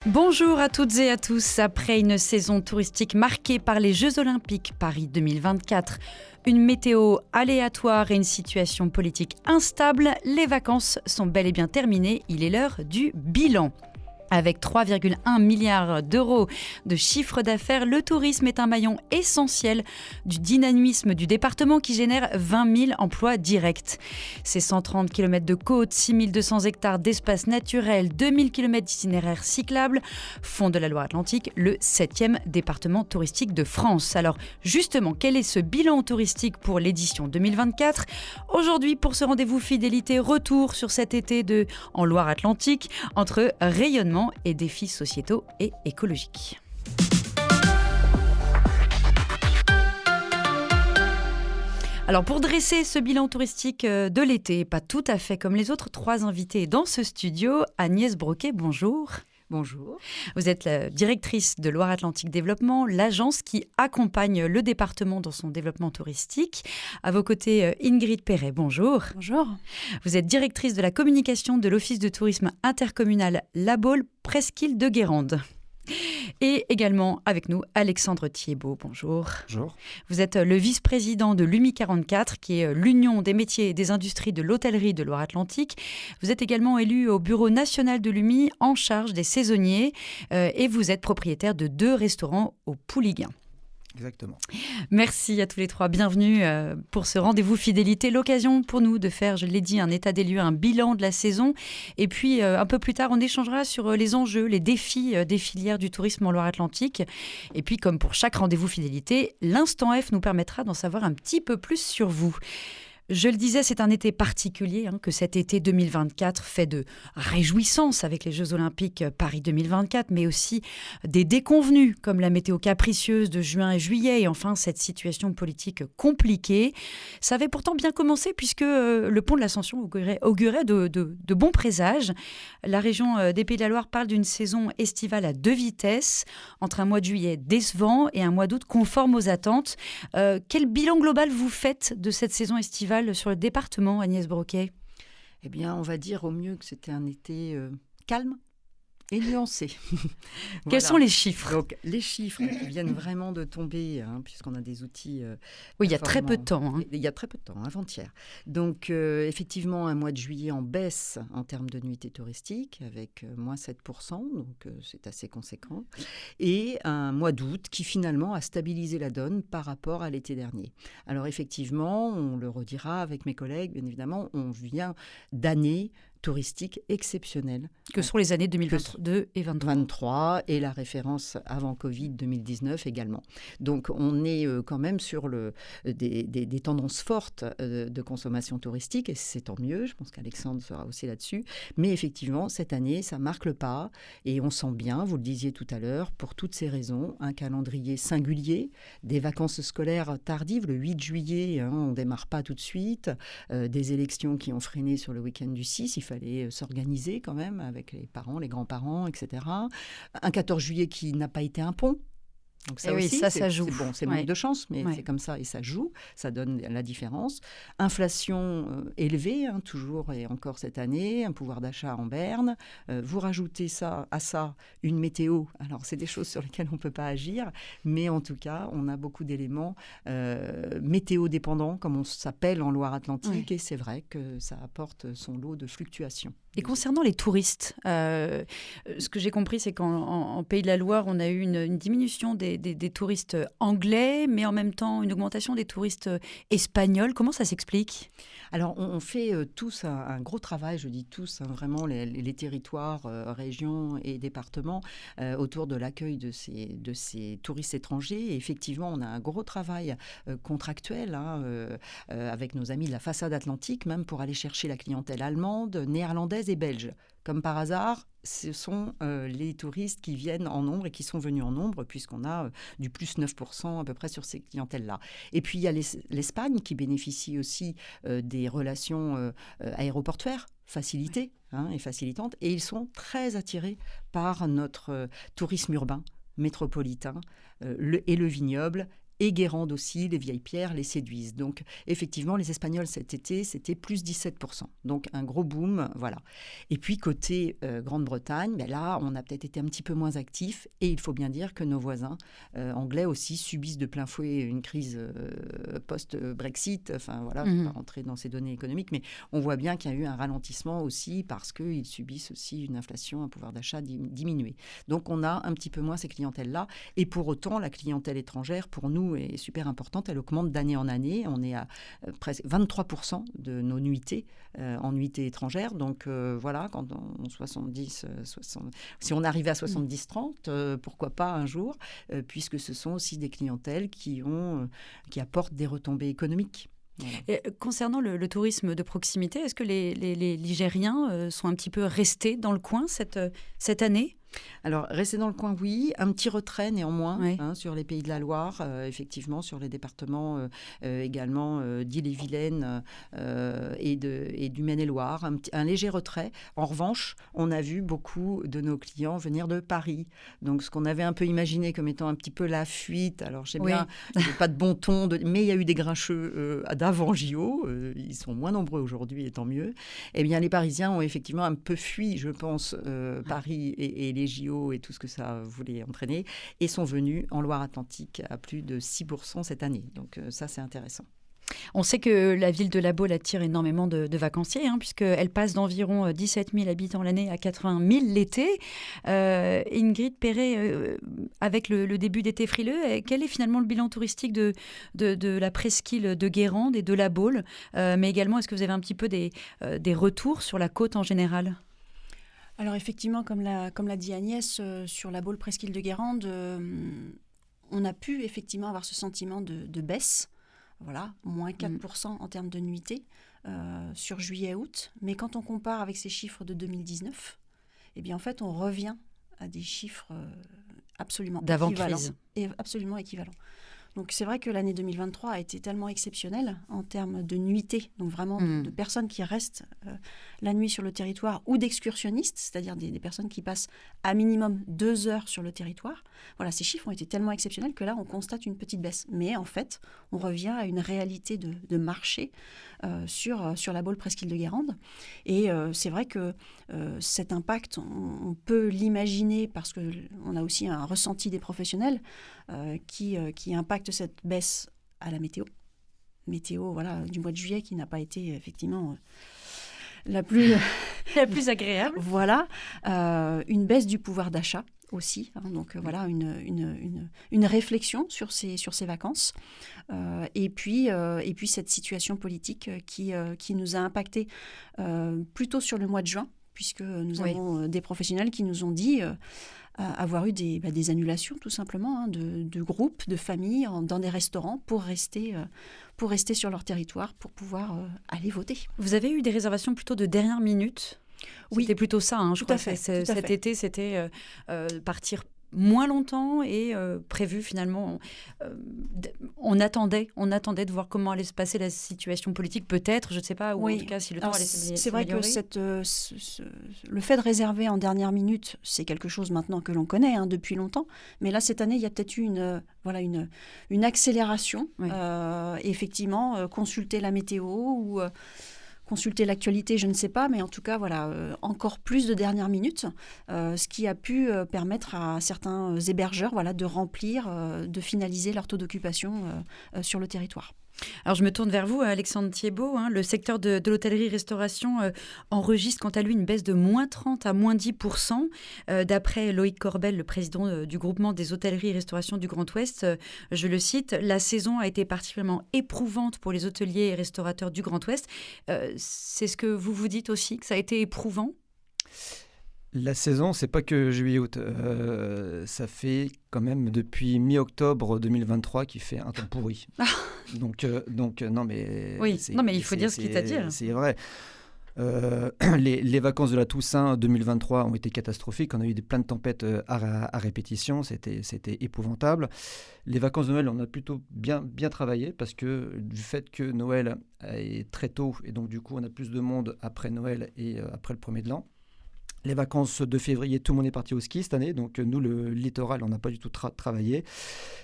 Bonjour à toutes et à tous. Après une saison touristique marquée par les Jeux Olympiques Paris 2024, une météo aléatoire et une situation politique instable, les vacances sont bel et bien terminées. Il est l'heure du bilan. Avec 3,1 milliards d'euros de chiffre d'affaires, le tourisme est un maillon essentiel du dynamisme du département qui génère 20 000 emplois directs. Ses 130 km de côte, 6 200 hectares d'espaces naturels, 2 000 km d'itinéraires cyclables font de la Loire-Atlantique le 7e département touristique de France. Alors justement, quel est ce bilan touristique pour l'édition 2024 ? Aujourd'hui, pour ce rendez-vous fidélité, retour sur cet été en Loire-Atlantique entre rayonnement et défis sociétaux et écologiques. Alors pour dresser ce bilan touristique de l'été, pas tout à fait comme les autres, 3 invités dans ce studio. Agnès Broquet, bonjour. Bonjour. Vous êtes la directrice de Loire-Atlantique Développement, l'agence qui accompagne le département dans son développement touristique. À vos côtés, Ingrid Perret, bonjour. Bonjour. Vous êtes directrice de la communication de l'Office de tourisme intercommunal La Baule, Presqu'île de Guérande. Et également avec nous, Alexandre Thiebaud, bonjour. Bonjour. Vous êtes le vice-président de l'UMI 44, qui est l'Union des métiers et des industries de l'hôtellerie de Loire-Atlantique. Vous êtes également élu au bureau national de l'UMI en charge des saisonniers et vous êtes propriétaire de 2 restaurants au Pouliguen. Exactement. Merci à tous les 3. Bienvenue pour ce rendez-vous fidélité. L'occasion pour nous de faire, je l'ai dit, un état des lieux, un bilan de la saison. Et puis, un peu plus tard, on échangera sur les enjeux, les défis des filières du tourisme en Loire-Atlantique. Et puis, comme pour chaque rendez-vous fidélité, l'instant F nous permettra d'en savoir un petit peu plus sur vous. Je le disais, c'est un été particulier que cet été 2024 fait de réjouissances avec les Jeux Olympiques Paris 2024, mais aussi des déconvenues comme la météo capricieuse de juin et juillet et enfin cette situation politique compliquée. Ça avait pourtant bien commencé puisque le pont de l'Ascension augurait de bons présages. La région des Pays de la Loire parle d'une saison estivale à 2 vitesses, entre un mois de juillet décevant et un mois d'août conforme aux attentes. Quel bilan global vous faites de cette saison estivale sur le département, Agnès Broquet ? Eh bien, on va dire au mieux que c'était un été calme et nuancé. Quels sont les chiffres ? Donc, les chiffres qui viennent vraiment de tomber, puisqu'on a des outils... oui, il y a très peu de temps. Il y a très peu de temps, avant-hier. Donc, effectivement, un mois de juillet en baisse en termes de nuitées touristiques, avec moins 7%, donc c'est assez conséquent. Et un mois d'août qui, finalement, a stabilisé la donne par rapport à l'été dernier. Alors, effectivement, on le redira avec mes collègues, bien évidemment, on vient d'années touristique exceptionnelle. Que sont les années 2022 et 2023. Et la référence avant Covid 2019 également. Donc on est quand même sur des tendances fortes de consommation touristique et c'est tant mieux, je pense qu'Alexandre sera aussi là-dessus. Mais effectivement, cette année, ça marque le pas et on sent bien, vous le disiez tout à l'heure, pour toutes ces raisons, un calendrier singulier, des vacances scolaires tardives, le 8 juillet, on ne démarre pas tout de suite, des élections qui ont freiné sur le week-end du 6, il fallait s'organiser quand même avec les parents, les grands-parents, etc. Un 14 juillet qui n'a pas été un pont. Donc ça oui, aussi, ça joue. C'est bon, c'est manque de chance, mais c'est comme ça et ça joue, ça donne la différence. Inflation élevée, toujours et encore cette année, un pouvoir d'achat en berne. Vous rajoutez à ça une météo. Alors c'est des choses sur lesquelles on ne peut pas agir, mais en tout cas, on a beaucoup d'éléments météo dépendants, comme on s'appelle en Loire-Atlantique, et c'est vrai que ça apporte son lot de fluctuations. Et concernant les touristes, ce que j'ai compris, c'est qu'en Pays de la Loire, on a eu une diminution des touristes anglais, mais en même temps une augmentation des touristes espagnols. Comment ça s'explique ? Alors, on fait tous un gros travail, je dis tous, vraiment les territoires, régions et départements autour de l'accueil de ces touristes étrangers. Et effectivement, on a un gros travail contractuel avec nos amis de la façade atlantique, même pour aller chercher la clientèle allemande, néerlandaise et belge. Comme par hasard, ce sont les touristes qui viennent en nombre et qui sont venus en nombre, puisqu'on a du plus 9% à peu près sur ces clientèles-là. Et puis, il y a l'Espagne qui bénéficie aussi des relations aéroportuaires facilitées et facilitantes. Et ils sont très attirés par notre tourisme urbain, métropolitain, et le vignoble et Guérande aussi, les vieilles pierres les séduisent. Donc effectivement, les Espagnols cet été, c'était plus 17%. Donc un gros boom, voilà. Et puis côté Grande-Bretagne, là, on a peut-être été un petit peu moins actifs et il faut bien dire que nos voisins anglais aussi subissent de plein fouet une crise post-Brexit. Enfin voilà, je ne vais pas rentrer dans ces données économiques, mais on voit bien qu'il y a eu un ralentissement aussi parce qu'ils subissent aussi une inflation, un pouvoir d'achat diminué. Donc on a un petit peu moins ces clientèles-là. Et pour autant, la clientèle étrangère, pour nous, est super importante. Elle augmente d'année en année. On est à presque 23% de nos nuitées en nuitées étrangères. Donc voilà, quand on 70, 60, si on arrivait à 70-30, pourquoi pas un jour, puisque ce sont aussi des clientèles qui apportent des retombées économiques. Voilà. Et concernant le tourisme de proximité, est-ce que les Ligériens sont un petit peu restés dans le coin cette année ? Alors, rester dans le coin, oui. Un petit retrait néanmoins sur les Pays de la Loire, effectivement, sur les départements également d'Ille-et-Vilaine et du Maine-et-Loire. Un léger retrait. En revanche, on a vu beaucoup de nos clients venir de Paris. Donc, ce qu'on avait un peu imaginé comme étant un petit peu la fuite. Alors, je sais bien, il n'y a pas de bon ton, mais il y a eu des grincheux d'avant JO. Ils sont moins nombreux aujourd'hui, et tant mieux. Eh bien, les Parisiens ont effectivement un peu fui, je pense, Paris et les JO et tout ce que ça voulait entraîner, et sont venus en Loire-Atlantique à plus de 6% cette année. Donc ça, c'est intéressant. On sait que la ville de La Baule attire énormément de vacanciers, puisqu'elle passe d'environ 17 000 habitants l'année à 80 000 l'été. Ingrid Perret, avec le début d'été frileux, quel est finalement le bilan touristique de la presqu'île de Guérande et de La Baule, mais également, est-ce que vous avez un petit peu des retours sur la côte en général ? Alors effectivement, comme l'a dit Agnès, sur La Baule presqu'île de Guérande, on a pu effectivement avoir ce sentiment de baisse, voilà, moins 4% en termes de nuitées sur juillet-août. Mais quand on compare avec ces chiffres de 2019, eh bien en fait on revient à des chiffres absolument d'avant-crise. Absolument équivalents. Donc c'est vrai que l'année 2023 a été tellement exceptionnelle en termes de nuitées, donc vraiment de personnes qui restent la nuit sur le territoire, ou d'excursionnistes, c'est-à-dire des personnes qui passent à minimum 2 heures sur le territoire. Voilà, ces chiffres ont été tellement exceptionnels que là, on constate une petite baisse. Mais en fait, on revient à une réalité de marché sur La Baule presqu'île de Guérande. Et c'est vrai que cet impact, on peut l'imaginer parce qu'on a aussi un ressenti des professionnels qui impacte cette baisse à la météo, voilà, du mois de juillet qui n'a pas été effectivement la plus agréable. Voilà, une baisse du pouvoir d'achat aussi, donc voilà, une réflexion sur ces vacances, et puis cette situation politique qui nous a impacté plutôt sur le mois de juin, puisque nous avons des professionnels qui nous ont dit avoir eu des annulations tout simplement de groupes, de familles dans des restaurants pour rester sur leur territoire, pour pouvoir aller voter. Vous avez eu des réservations plutôt de dernière minute ? Oui. C'était plutôt ça, je crois. Cet été, c'était partir moins longtemps et prévu finalement. On attendait de voir comment allait se passer la situation politique, peut-être, je ne sais pas, ou en tout cas si le temps allait s'améliorer. C'est vrai que le fait de réserver en dernière minute, c'est quelque chose maintenant que l'on connaît depuis longtemps, mais là cette année il y a peut-être eu une accélération. Et effectivement, consulter la météo ou consulter l'actualité, je ne sais pas, mais en tout cas, voilà, encore plus de dernière minute, ce qui a pu permettre à certains hébergeurs de remplir, de finaliser leur taux d'occupation sur le territoire. Alors je me tourne vers vous, Alexandre Thiebaud. Le secteur de l'hôtellerie-restauration enregistre quant à lui une baisse de moins 30 à moins 10%. D'après Loïc Corbel, le président du groupement des hôtelleries-restauration du Grand Ouest, je le cite, « La saison a été particulièrement éprouvante pour les hôteliers et restaurateurs du Grand Ouest ». C'est ce que vous dites aussi, que ça a été éprouvant ? La saison, c'est pas que juillet-août. Ça fait quand même depuis mi-octobre 2023 qu'il fait un temps pourri. Donc non, mais... Oui, mais il faut dire ce qu'il t'a dit. C'est vrai. Les vacances de la Toussaint 2023 ont été catastrophiques. On a eu plein de tempêtes à répétition. C'était épouvantable. Les vacances de Noël, on a plutôt bien travaillé parce que du fait que Noël est très tôt et donc du coup on a plus de monde après Noël et après le premier de l'an. Les vacances de février, tout le monde est parti au ski cette année. Donc nous, le littoral, on n'a pas du tout travaillé.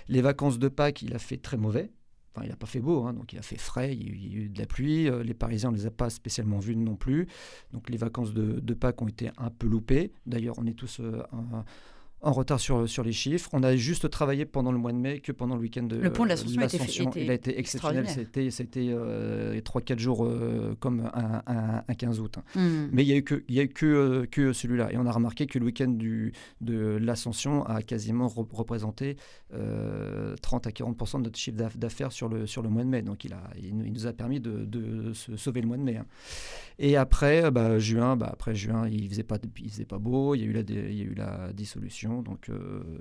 Les vacances de Pâques, il a fait très mauvais. Enfin, il n'a pas fait beau, hein, donc il a fait frais, il y a eu de la pluie. Les Parisiens, on ne les a pas spécialement vus non plus. Donc les vacances de Pâques ont été un peu loupées. D'ailleurs, on est tous en retard sur les chiffres. On a juste travaillé pendant le mois de mai que pendant le week-end de le pont de l'Ascension il a été exceptionnel. C'était 3-4 jours comme un 15 août. Mais il y a eu que celui-là. Et on a remarqué que le week-end de l'Ascension a quasiment représenté 30 à 40% de notre chiffre d'affaires sur le mois de mai. Donc il nous a permis de se sauver le mois de mai. Et après, juin, il faisait pas beau. Il y a eu la dissolution. Donc,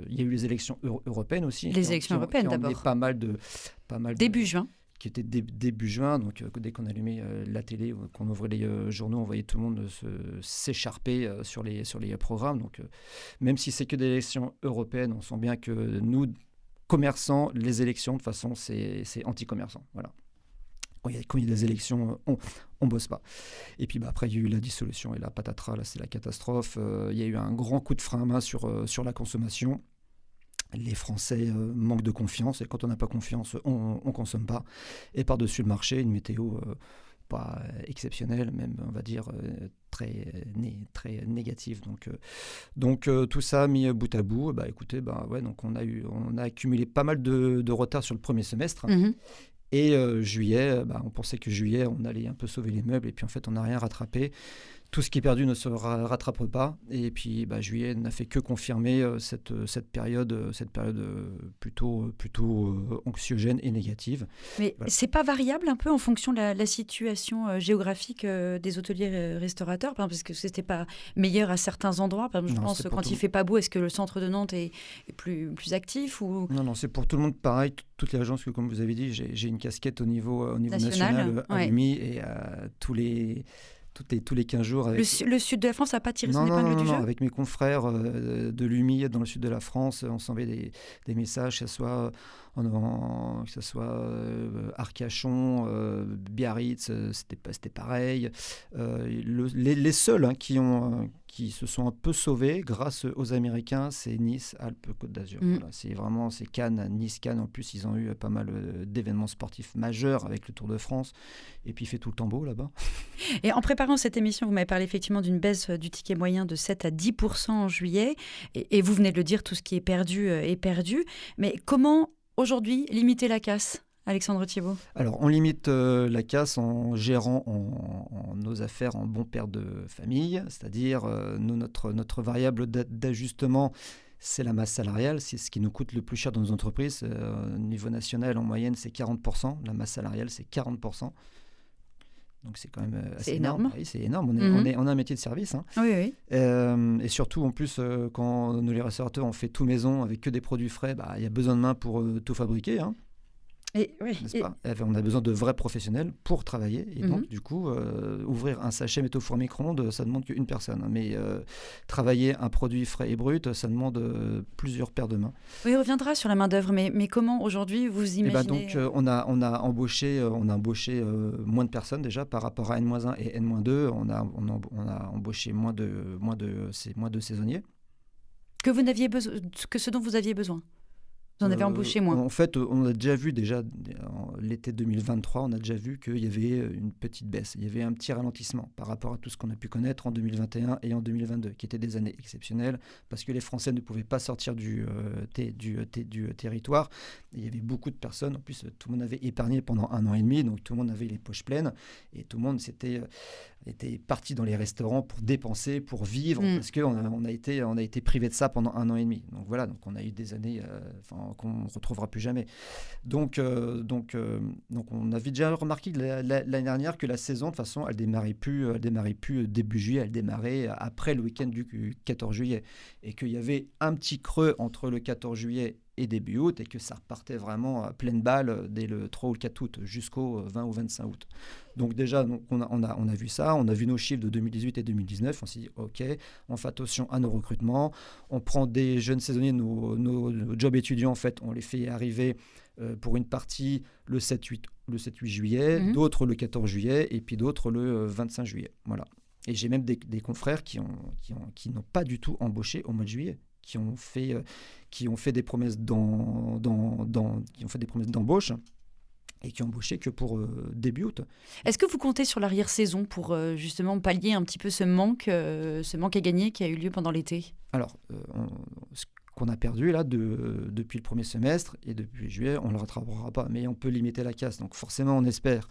il y a eu les élections européennes aussi. Les élections européennes d'abord. Pas mal début juin. Qui était début juin. Donc, dès qu'on allumait la télé, qu'on ouvrait les journaux, on voyait tout le monde s'écharper sur les programmes. Donc, même si c'est que des élections européennes, on sent bien que nous, commerçants, les élections, de toute façon, c'est anti-commerçant. Voilà. Quand il y a des élections, on bosse pas. Et puis après, il y a eu la dissolution et la patatras, là, c'est la catastrophe. Il y a eu un grand coup de frein à main sur la consommation. Les Français manquent de confiance et quand on n'a pas confiance, on consomme pas. Et par-dessus le marché, une météo pas exceptionnelle, même on va dire très négative. Donc tout ça mis bout à bout, écoutez, donc on a accumulé pas mal de retard sur le premier semestre. Et juillet, on pensait que juillet, on allait un peu sauver les meubles. Et puis, en fait, on n'a rien rattrapé. Tout ce qui est perdu ne se rattrape pas. Et puis, juillet n'a fait que confirmer cette période plutôt anxiogène et négative. Mais voilà. C'est pas variable un peu en fonction de la situation géographique des hôteliers restaurateurs, parce que c'était pas meilleur à certains endroits. Par exemple, je pense quand il fait pas beau, est-ce que le centre de Nantes est plus actif ou... Non, c'est pour tout le monde pareil. Toutes les agences que, comme vous avez dit, j'ai une casquette au niveau national à l'UMI et tous les 15 jours. Le sud de la France n'a pas tiré son épingle du jeu. Avec mes confrères de l'UMI dans le sud de la France, on s'envoyait des messages, que ce soit Arcachon, Biarritz, c'était pareil. Les seuls qui se sont un peu sauvés grâce aux Américains, c'est Nice, Alpes, Côte d'Azur. Voilà, c'est Cannes, Nice-Cannes. En plus, ils ont eu pas mal d'événements sportifs majeurs avec le Tour de France. Et puis, il fait tout le temps beau là-bas. Et en préparant cette émission, vous m'avez parlé effectivement d'une baisse du ticket moyen de 7 à 10% en juillet. Et vous venez de le dire, tout ce qui est perdu est perdu. Mais comment, aujourd'hui, limiter la casse ? Alexandre Thiebaud. Alors, on limite la casse en gérant nos affaires en bon père de famille, c'est-à-dire notre variable d'ajustement, c'est la masse salariale, c'est ce qui nous coûte le plus cher dans nos entreprises. Au niveau national, en moyenne, c'est 40%. La masse salariale, c'est 40%. Donc c'est quand même assez énorme. Oui, c'est énorme. On a un métier de service. Hein. Oui. Et surtout, en plus, quand nous, les restaurateurs, on fait tout maison avec que des produits frais, il y a besoin de mains pour tout fabriquer. Hein. On a besoin de vrais professionnels pour travailler. Et donc, du coup, ouvrir un sachet métaux four micro-ondes, ça demande qu'une personne. Mais travailler un produit frais et brut, ça demande plusieurs paires de mains. Oui, on reviendra sur la main-d'œuvre. Mais comment aujourd'hui vous imaginez on a embauché moins de personnes déjà par rapport à N-1 et N-2. On a embauché moins de saisonniers. Que ce dont vous aviez besoin. Vous en avez embauché moins. En fait, on a déjà vu l'été 2023, on a déjà vu qu'il y avait une petite baisse. Il y avait un petit ralentissement par rapport à tout ce qu'on a pu connaître en 2021 et en 2022, qui étaient des années exceptionnelles parce que les Français ne pouvaient pas sortir du territoire. Et il y avait beaucoup de personnes. En plus, tout le monde avait épargné pendant 1 an et demi, donc tout le monde avait les poches pleines et tout le monde était parti dans les restaurants pour dépenser, pour vivre, parce qu'on a été privé de ça pendant 1 an et demi. Donc voilà, donc on a eu des années qu'on ne retrouvera plus jamais. Donc on avait déjà remarqué l'année dernière que la saison, de toute façon, elle démarrait plus début juillet, elle démarrait après le week-end du 14 juillet. Et qu'il y avait un petit creux entre le 14 juillet et début août, et que ça repartait vraiment à pleine balle dès le 3 ou le 4 août jusqu'au 20 ou 25 août. Donc déjà, on a vu ça, on a vu nos chiffres de 2018 et 2019, on s'est dit ok, on fait attention à nos recrutements, on prend des jeunes saisonniers, nos jobs étudiants, en fait, on les fait arriver pour une partie le 7-8 juillet, d'autres le 14 juillet, et puis d'autres le 25 juillet. Voilà. Et j'ai même des confrères qui n'ont pas du tout embauché au mois de juillet, qui ont fait des promesses d'embauche et qui ont embauché que pour début août. Est-ce que vous comptez sur l'arrière-saison pour justement pallier un petit peu ce manque à gagner qui a eu lieu pendant l'été ? Alors, ce qu'on a perdu là depuis le premier semestre et depuis juillet, on ne le rattrapera pas, mais on peut limiter la casse. Donc forcément, on espère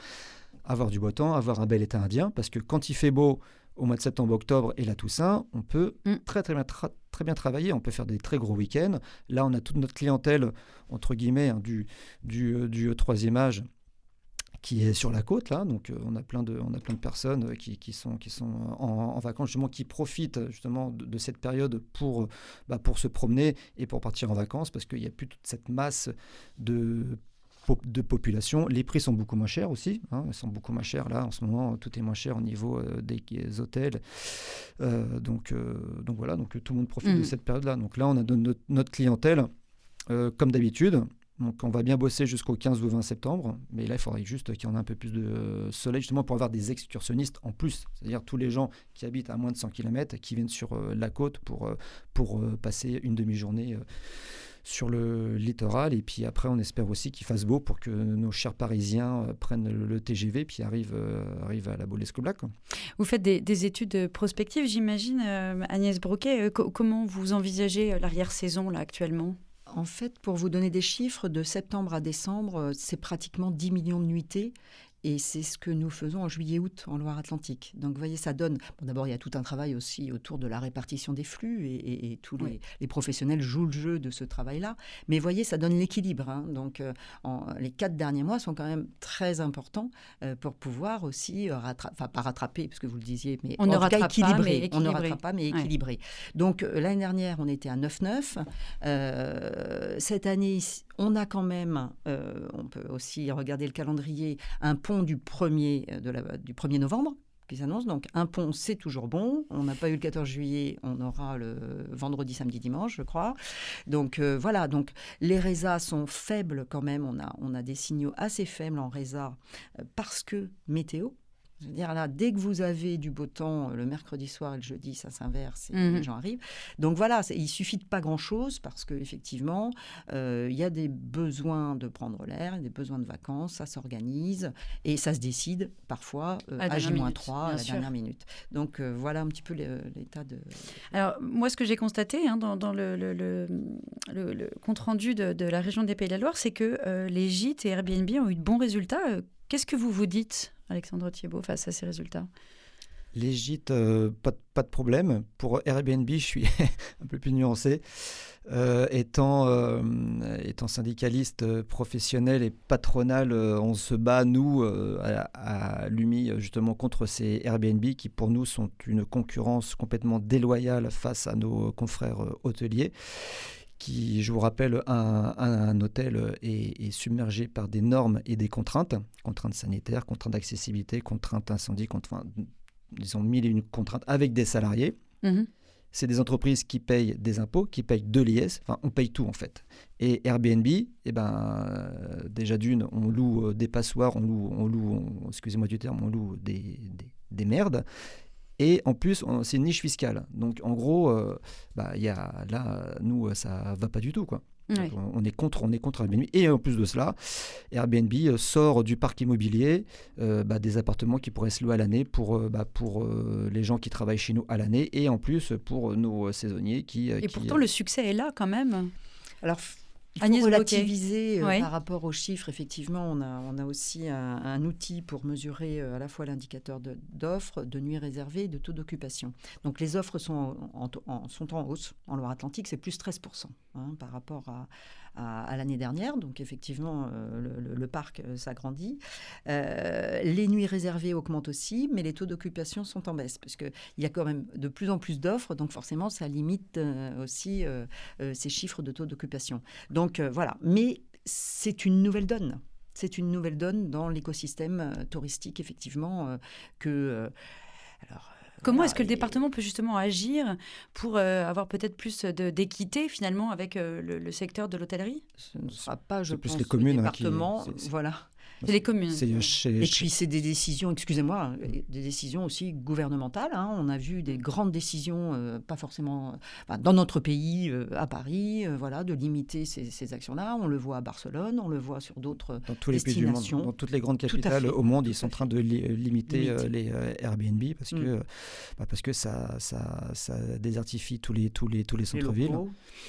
avoir du beau temps, avoir un bel été indien, parce que quand il fait beau au mois de septembre, octobre et la Toussaint, on peut très bien travailler, on peut faire des très gros week-ends. Là, on a toute notre clientèle, entre guillemets, du troisième âge qui est sur la côte, là. Donc, on a plein de personnes qui sont en vacances, justement, qui profitent justement de cette période pour se promener et pour partir en vacances, parce qu'il n'y a plus toute cette masse de population. Les prix sont beaucoup moins chers aussi, ils sont beaucoup moins chers là en ce moment, tout est moins cher au niveau des hôtels, donc voilà, donc tout le monde profite de cette période là. Donc là on a notre clientèle comme d'habitude, donc on va bien bosser jusqu'au 15 ou 20 septembre, mais là il faudrait juste qu'il y en ait un peu plus de soleil, justement pour avoir des excursionnistes en plus, c'est-à-dire tous les gens qui habitent à moins de 100 km qui viennent sur la côte pour passer une demi-journée sur le littoral. Et puis après, on espère aussi qu'il fasse beau pour que nos chers Parisiens prennent le TGV puis arrivent à la Baule-Escoublac. Vous faites des études prospectives, j'imagine, Agnès Broquet. Comment vous envisagez l'arrière-saison là, actuellement ? En fait, pour vous donner des chiffres, de septembre à décembre, c'est pratiquement 10 millions de nuitées. Et c'est ce que nous faisons en juillet-août en Loire-Atlantique. Donc, vous voyez, ça donne... Bon, d'abord, il y a tout un travail aussi autour de la répartition des flux et tous les professionnels jouent le jeu de ce travail-là. Mais vous voyez, ça donne l'équilibre. Donc, les 4 derniers mois sont quand même très importants pour pouvoir aussi pas rattraper, parce que vous le disiez, mais on ne rattrape équilibrer. On ne rattrape pas, mais équilibrer. Donc, l'année dernière, on était à 9,9. Cette année, on a quand même, on peut aussi regarder le calendrier, un pont du 1er novembre qui s'annonce. Donc un pont, c'est toujours bon. On n'a pas eu le 14 juillet, on aura le vendredi, samedi, dimanche, je crois. Donc voilà, donc les résas sont faibles quand même. On a des signaux assez faibles en résas parce que météo. Je veux dire, là, dès que vous avez du beau temps, le mercredi soir et le jeudi, ça s'inverse et les gens arrivent. Donc voilà, il suffit de pas grand-chose parce qu'effectivement, il y a des besoins de prendre l'air, des besoins de vacances, ça s'organise et ça se décide parfois à J-3, à la dernière minute. Donc voilà un petit peu l'état de... Alors, moi, ce que j'ai constaté dans le compte-rendu de la région des Pays de la Loire, c'est que les gîtes et Airbnb ont eu de bons résultats. Qu'est-ce que vous dites, Alexandre Thiebaud, face à ces résultats ? Les gîtes, pas de problème. Pour Airbnb, je suis un peu plus nuancé. Étant syndicaliste professionnel et patronal, on se bat, nous, à l'UMI, justement, contre ces Airbnb qui, pour nous, sont une concurrence complètement déloyale face à nos confrères hôteliers. Qui, je vous rappelle, un hôtel est submergé par des normes et des contraintes sanitaires, contraintes d'accessibilité, contraintes incendie, ils ont mis une contrainte avec des salariés. C'est des entreprises qui payent des impôts, qui payent de l'IS, on paye tout en fait. Et Airbnb, déjà d'une, on loue des passoires, on loue, excusez-moi du terme, on loue des merdes. Et en plus, c'est une niche fiscale. Donc, en gros, nous, ça va pas du tout, quoi. Ouais. On est contre Airbnb. Et en plus de cela, Airbnb sort du parc immobilier des appartements qui pourraient se louer à l'année pour les gens qui travaillent chez nous à l'année et en plus pour nos saisonniers pourtant, le succès est là quand même. Alors, il faut relativiser par rapport aux chiffres. Effectivement, on a aussi un outil pour mesurer à la fois l'indicateur d'offres, de nuits réservées et de taux d'occupation. Donc, les offres sont en hausse. En Loire-Atlantique, c'est plus 13% par rapport à l'année dernière. Donc, effectivement, le parc s'agrandit. Les nuits réservées augmentent aussi, mais les taux d'occupation sont en baisse parce qu'il y a quand même de plus en plus d'offres. Donc, forcément, ça limite aussi ces chiffres de taux d'occupation. Donc, voilà. Mais c'est une nouvelle donne. C'est une nouvelle donne dans l'écosystème touristique, effectivement, Comment est-ce que le département peut justement agir pour avoir peut-être plus d'équité finalement avec le secteur de l'hôtellerie ? Ce ne sera pas, je pense, les communes, le département. Voilà. C'est les communes. Et puis c'est des décisions, excusez-moi, des décisions aussi gouvernementales. On a vu des grandes décisions, pas forcément dans notre pays, à Paris, de limiter ces actions-là. On le voit à Barcelone, on le voit sur d'autres dans tous les pays du monde, dans toutes les grandes capitales au monde, ils sont en train de limiter les Airbnb parce que ça désertifie tous les centres-villes.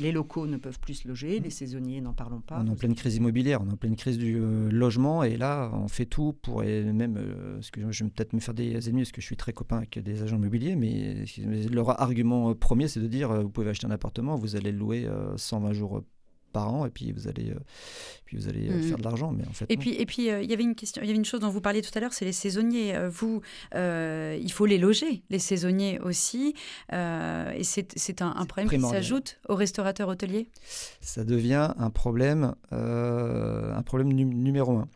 Les locaux ne peuvent plus se loger, les saisonniers n'en parlons pas. On est en pleine crise immobilière, on est en pleine crise du logement, et là on fait tout pour, et même parce que je vais peut-être me faire des ennemis parce que je suis très copain avec des agents immobiliers, mais leur argument premier c'est de dire vous pouvez acheter un appartement, vous allez le louer 120 jours par an, et puis vous allez faire de l'argent, mais en fait et puis il y avait une question, il y avait une chose dont vous parliez tout à l'heure, c'est les saisonniers. Il faut les loger, les saisonniers aussi, et c'est un problème primordial qui s'ajoute aux restaurateurs hôteliers. Ça devient un problème numéro 1,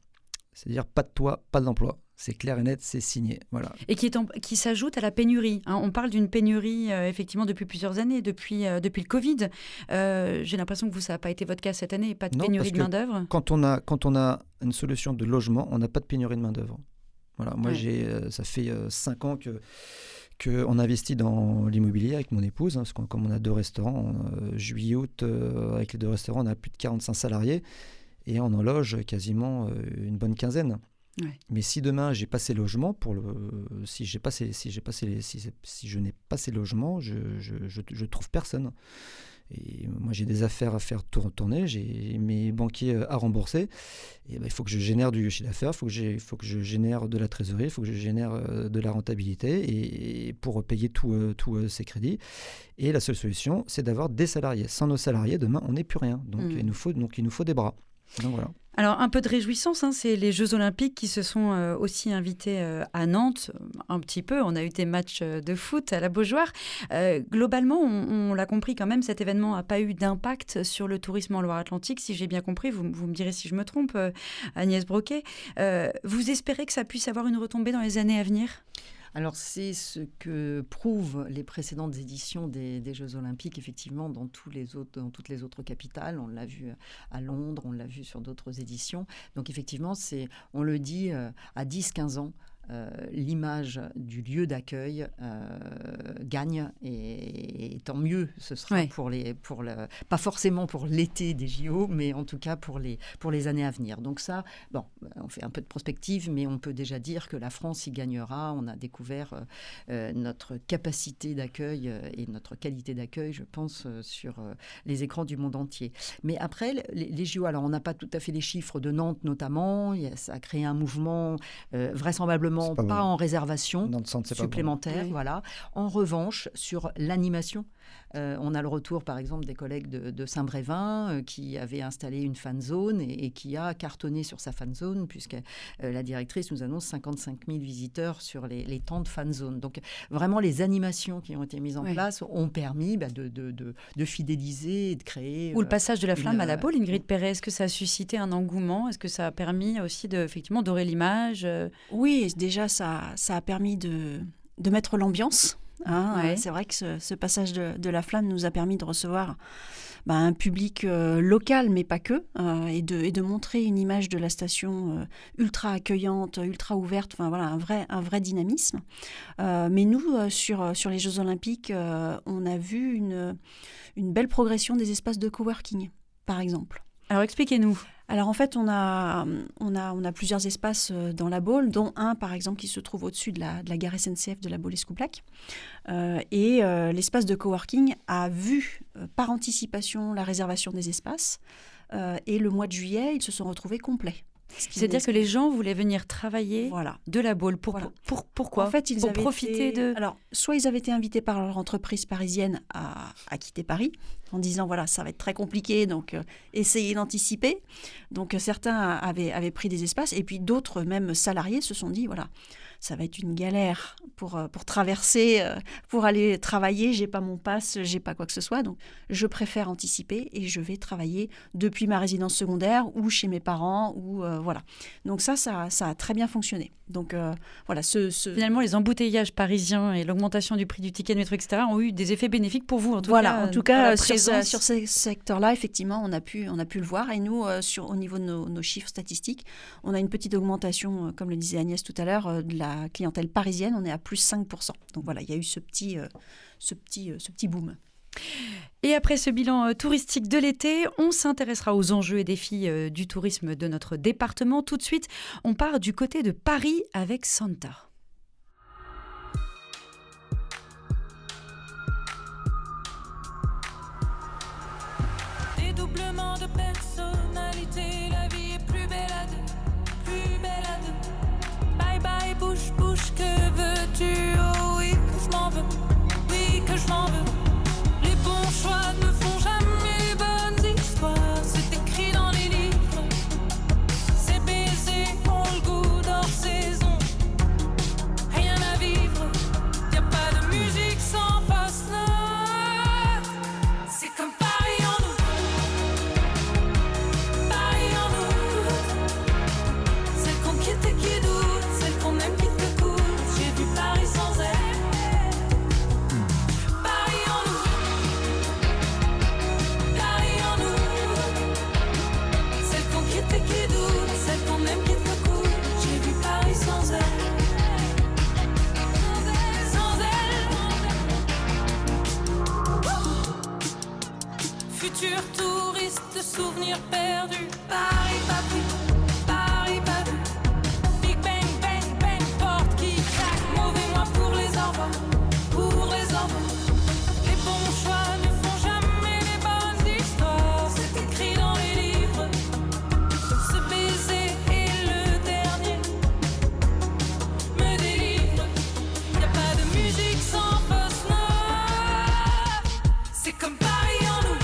c'est-à-dire pas de toit, pas d'emploi. C'est clair et net, c'est signé. Voilà. Et qui s'ajoute à la pénurie. On parle d'une pénurie, effectivement, depuis plusieurs années, depuis le Covid. J'ai l'impression que ça n'a pas été votre cas cette année, pas de pénurie de main-d'œuvre. Quand on a une solution de logement, on n'a pas de pénurie de main-d'œuvre. Voilà. Moi, ça fait 5 ans qu'on investit dans l'immobilier avec mon épouse, parce que comme on a 2 restaurants, juillet-août, avec les 2 restaurants, on a plus de 45 salariés, et on en loge quasiment une bonne quinzaine. Ouais. Mais si demain j'ai pas ces logements, si je n'ai pas ces logements, je trouve personne. Et moi j'ai des affaires à faire tourner, j'ai mes banquiers à rembourser, et il faut que je génère du chiffre d'affaires, il faut que je génère de la trésorerie, il faut que je génère de la rentabilité, et pour payer tous ces crédits. Et la seule solution, c'est d'avoir des salariés. Sans nos salariés, demain on n'est plus rien. Donc il nous faut des bras. Donc voilà. Alors, un peu de réjouissance, c'est les Jeux Olympiques qui se sont aussi invités à Nantes, un petit peu. On a eu des matchs de foot à la Beaujoire. Globalement, on l'a compris quand même, cet événement n'a pas eu d'impact sur le tourisme en Loire-Atlantique, si j'ai bien compris. Vous me direz si je me trompe, Agnès Broquet. Vous espérez que ça puisse avoir une retombée dans les années à venir ? Alors, c'est ce que prouvent les précédentes éditions des Jeux Olympiques, effectivement, dans toutes les autres capitales. On l'a vu à Londres, on l'a vu sur d'autres éditions. Donc, effectivement, on le dit, à 10-15 ans, l'image du lieu d'accueil gagne, et tant mieux ce sera pas forcément pour l'été des JO, mais en tout cas pour les années à venir. Donc ça, on fait un peu de prospective, mais on peut déjà dire que la France y gagnera. On a découvert notre capacité d'accueil et notre qualité d'accueil, je pense, sur les écrans du monde entier. Mais après, les JO, alors on n'a pas tout à fait les chiffres de Nantes notamment, ça a créé un mouvement vraisemblablement pas en réservation supplémentaire. Bon. Voilà. En revanche, sur l'animation, on a le retour, par exemple, des collègues de Saint-Brévin qui avaient installé une fan zone et qui a cartonné sur sa fan zone, puisque la directrice nous annonce 55 000 visiteurs sur les temps de fan zone. Donc, vraiment, les animations qui ont été mises en place ont permis de fidéliser et de créer... Ou le passage de la flamme à la Baule, Ingrid Perret, est-ce que ça a suscité un engouement ? Est-ce que ça a permis aussi effectivement dorer l'image ? Oui, déjà, ça a permis de mettre l'ambiance. C'est vrai que ce passage de la flamme nous a permis de recevoir un public local, mais pas que, et de montrer une image de la station ultra accueillante, ultra ouverte, un vrai dynamisme. Mais nous, sur les Jeux Olympiques, on a vu une belle progression des espaces de coworking, par exemple. Alors expliquez-nous. Alors en fait, on a plusieurs espaces dans la Baule, dont un par exemple qui se trouve au-dessus de la gare SNCF de la Baule-Escoublac. Et l'espace de coworking a vu par anticipation la réservation des espaces. Et le mois de juillet, ils se sont retrouvés complets. C'est-à-dire que les gens voulaient venir travailler de la Baule. Pourquoi ? En fait, pour profiter de... Alors, soit ils avaient été invités par leur entreprise parisienne à quitter Paris, en disant, ça va être très compliqué, donc essayez d'anticiper. Donc, certains avaient pris des espaces, et puis d'autres, même salariés, se sont dit, ça va être une galère pour traverser, pour aller travailler. J'ai pas mon pass, j'ai pas quoi que ce soit. Donc, je préfère anticiper et je vais travailler depuis ma résidence secondaire ou chez mes parents. Ou voilà. Donc ça a très bien fonctionné. Donc voilà, Finalement, les embouteillages parisiens et l'augmentation du prix du ticket de métro, etc., ont eu des effets bénéfiques pour vous, en tout cas sur ces secteurs-là, effectivement, on a pu le voir. Et nous, au niveau de nos chiffres statistiques, on a une petite augmentation, comme le disait Agnès tout à l'heure, de la clientèle parisienne. On est à plus 5%. Donc voilà, il y a eu ce petit boom. Et après ce bilan touristique de l'été, on s'intéressera aux enjeux et défis du tourisme de notre département. Tout de suite, on part du côté de Paris avec Santa. Dédoublement de personnalité, la vie est plus belle à deux, plus belle à deux. Bye bye, bouche, bouche, que veux-tu? Oh oui, que je m'en veux, oui, que je m'en veux. Les bons choix ne font jamais les bonnes histoires. C'est écrit dans les livres. Ces baisers ont le goût d'hors saison. Rien à vivre. Y a pas de musique sans face note. C'est comme Paris en août. Paris en août. Celle qu'on quitte et qui doute, celle qu'on aime qui te coûte. J'ai vu Paris sans elle. Futur touriste de souvenirs perdus. Paris pas pris, Paris pas vu. Big bang, bang, bang, porte qui claque. Mauvais mois pour les enfants, pour les enfants. Les bons choix ne font jamais les bonnes histoires. C'est écrit dans les livres. Ce baiser est le dernier. Me délivre. Y a pas de musique sans fausse note. C'est comme Paris en août.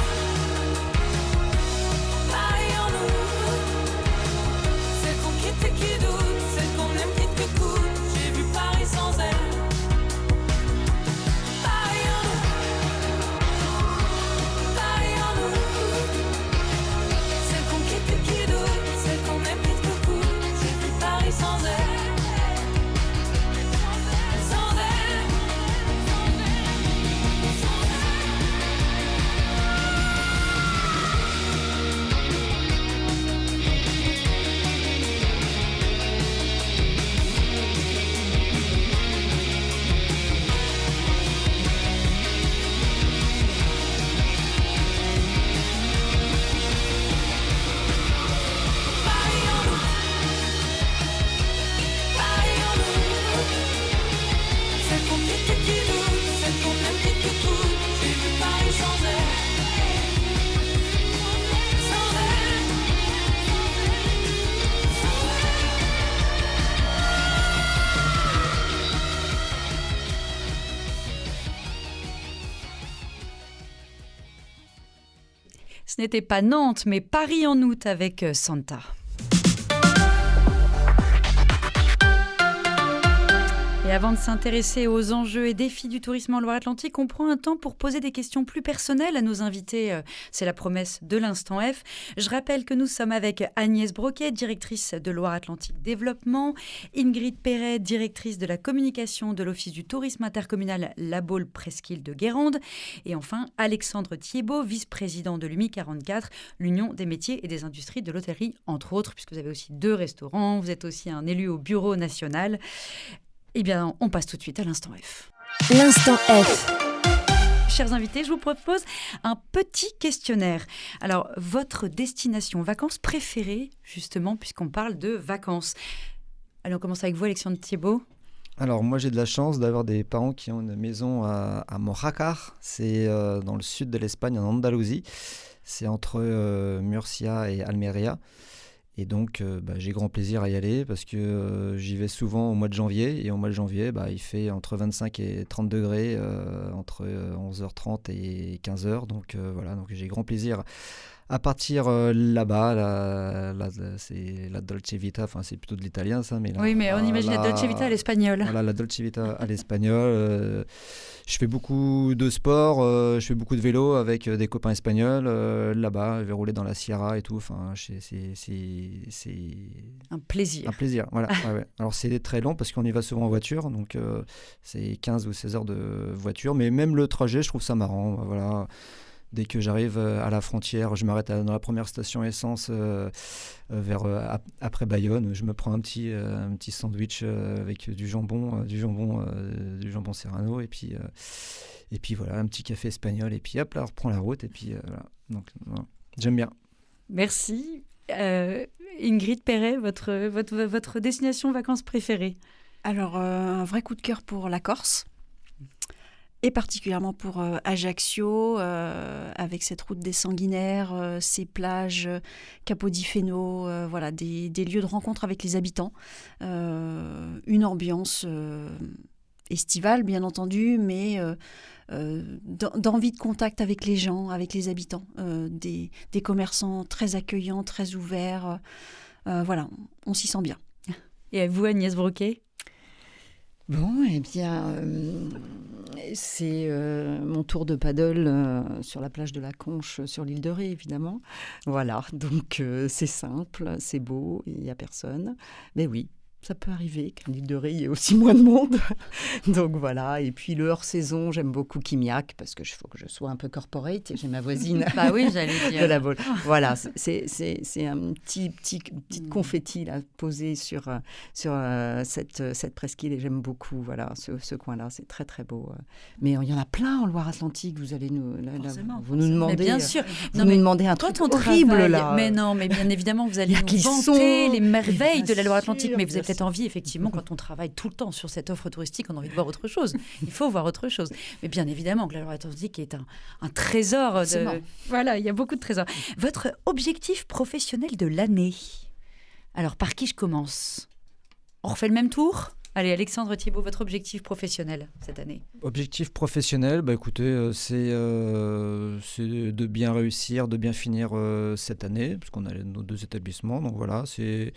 Ce n'était pas Nantes, mais Paris en août avec Santa. Et avant de s'intéresser aux enjeux et défis du tourisme en Loire-Atlantique, on prend un temps pour poser des questions plus personnelles à nos invités. C'est la promesse de l'Instant F. Je rappelle que nous sommes avec Agnès Broquet, directrice de Loire-Atlantique Développement, Ingrid Perret, directrice de la communication de l'Office du tourisme intercommunal La Baule-Presqu'île de Guérande, et enfin Alexandre Thiebaud, vice-président de l'UMI 44, l'Union des métiers et des industries de l'hôtellerie, entre autres, puisque vous avez aussi 2 restaurants, vous êtes aussi un élu au bureau national. Eh bien, on passe tout de suite à l'Instant F. L'Instant F. Chers invités, je vous propose un petit questionnaire. Alors, votre destination vacances préférée, justement, puisqu'on parle de vacances. Allez, on commence avec vous, Alexandre Thiebaud. Alors, moi, j'ai de la chance d'avoir des parents qui ont une maison à Moracar. C'est dans le sud de l'Espagne, en Andalousie. C'est entre Murcia et Almeria. Et donc, j'ai grand plaisir à y aller parce que j'y vais souvent au mois de janvier. Et au mois de janvier, il fait entre 25 et 30 degrés, entre 11h30 et 15h. Donc, voilà, donc j'ai grand plaisir À partir là-bas, c'est la Dolce Vita, enfin c'est plutôt de l'italien ça, mais oui, mais on imagine la Dolce Vita à l'espagnol. Voilà, la Dolce Vita à l'espagnol. Je fais beaucoup de sport, je fais beaucoup de vélo avec des copains espagnols là-bas. Je vais rouler dans la Sierra et tout. Enfin, c'est un plaisir. Un plaisir, voilà. Ouais. Alors c'est très long parce qu'on y va souvent en voiture, donc c'est 15 ou 16 heures de voiture. Mais même le trajet, je trouve ça marrant. Voilà. Dès que j'arrive à la frontière, je m'arrête dans la première station essence après Bayonne. Je me prends un petit sandwich avec du jambon serrano et puis voilà, un petit café espagnol et puis hop là, on reprend la route et puis voilà. Donc j'aime bien. Merci. Ingrid Perret, votre destination vacances préférée? Alors, un vrai coup de cœur pour la Corse. Et particulièrement pour Ajaccio, avec cette route des Sanguinaires, ces plages, Capodifeno, voilà, des lieux de rencontre avec les habitants. Une ambiance estivale, bien entendu, mais d'envie de contact avec les gens, avec les habitants. Des commerçants très accueillants, très ouverts. Voilà, on s'y sent bien. Et à vous, Agnès Broquet? Bon, eh bien, c'est mon tour de paddle sur la plage de la Conche, sur l'île de Ré, évidemment. Voilà, donc c'est simple, c'est beau, il n'y a personne. Mais oui, ça peut arriver qu'à l'île de Ré, il y ait aussi moins de monde. Donc voilà, et puis le hors-saison, j'aime beaucoup Kimiak, parce qu'il faut que je sois un peu corporate, et j'ai ma voisine bah oui, j'allais dire. de la Baule. Voilà, c'est un petit confetti là, posé sur cette presqu'île, et j'aime beaucoup ce coin-là, c'est très très beau. Mais il y en a plein en Loire-Atlantique, vous allez nous demander, bien sûr. Nous demandez un truc horrible là. Mais non, mais bien évidemment, vous allez nous vanter les merveilles de la Loire-Atlantique, mais vous avez peut-être envie, effectivement, quand on travaille tout le temps sur cette offre touristique, on a envie de voir autre chose. Il faut voir autre chose. Mais bien évidemment que la Loire-Atlantique est un trésor. Voilà, il y a beaucoup de trésors. Votre objectif professionnel de l'année? Alors, par qui je commence? On refait le même tour? Allez, Alexandre Thibault, votre objectif professionnel cette année? Objectif professionnel, écoutez, c'est de bien réussir, de bien finir cette année, parce qu'on a nos 2 établissements. Donc voilà, c'est...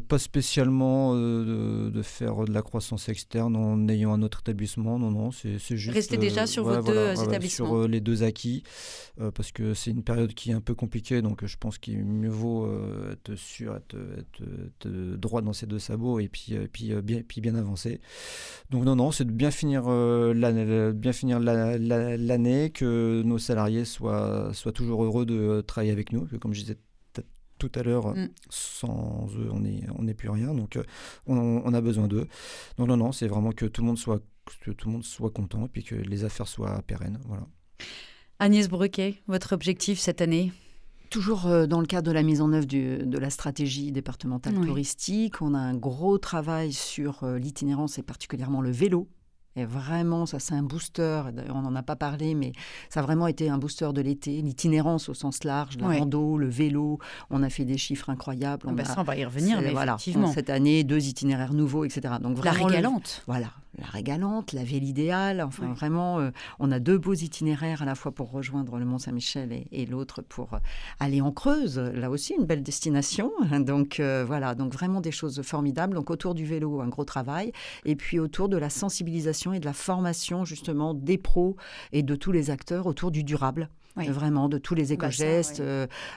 pas spécialement de faire de la croissance externe en ayant un autre étabbissement, non, c'est juste... Restez déjà sur vos 2 établissements. Sur les 2 acquis, parce que c'est une période qui est un peu compliquée, donc je pense qu'il mieux vaut être sûr, être droit dans ses 2 sabots et puis bien avancer. Donc non, c'est de bien finir l'année, que nos salariés soient toujours heureux de travailler avec nous, que comme je disais tout à l'heure, sans eux, on n'est plus rien. Donc, on a besoin d'eux. Donc, non, c'est vraiment que tout le monde soit content et puis que les affaires soient pérennes. Voilà. Agnès Broquet, votre objectif cette année? Toujours dans le cadre de la mise en œuvre de la stratégie départementale touristique, on a un gros travail sur l'itinérance et particulièrement le vélo. Et vraiment, ça c'est un booster, on n'en a pas parlé, mais ça a vraiment été un booster de l'été, l'itinérance au sens large, la rando, le vélo, on a fait des chiffres incroyables. Ça, on va y revenir, mais voilà, effectivement. Cette année, 2 itinéraires nouveaux, etc. Donc, vraiment, la régalante. Voilà, la régalante, la ville idéale, enfin vraiment, on a 2 beaux itinéraires à la fois pour rejoindre le Mont-Saint-Michel et l'autre pour aller en Creuse, là aussi une belle destination. Donc voilà, donc vraiment des choses formidables. Donc autour du vélo, un gros travail, et puis autour de la sensibilisation et de la formation justement des pros et de tous les acteurs autour du durable. Vraiment, de tous les éco-gestes,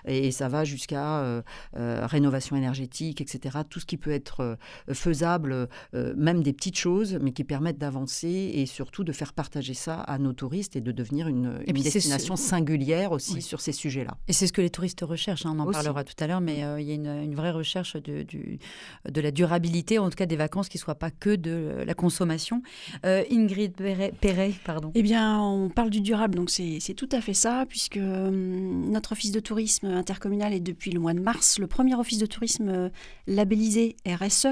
et ça va jusqu'à rénovation énergétique, etc. Tout ce qui peut être faisable, même des petites choses, mais qui permettent d'avancer et surtout de faire partager ça à nos touristes et de devenir une destination singulière aussi sur ces sujets-là. Et c'est ce que les touristes recherchent, on en parlera tout à l'heure, mais il y a une vraie recherche de la durabilité, en tout cas des vacances qui ne soient pas que de la consommation. Ingrid Perret, pardon. Eh bien, on parle du durable, donc c'est tout à fait ça, puisque notre office de tourisme intercommunal est depuis le mois de mars le premier office de tourisme labellisé RSE,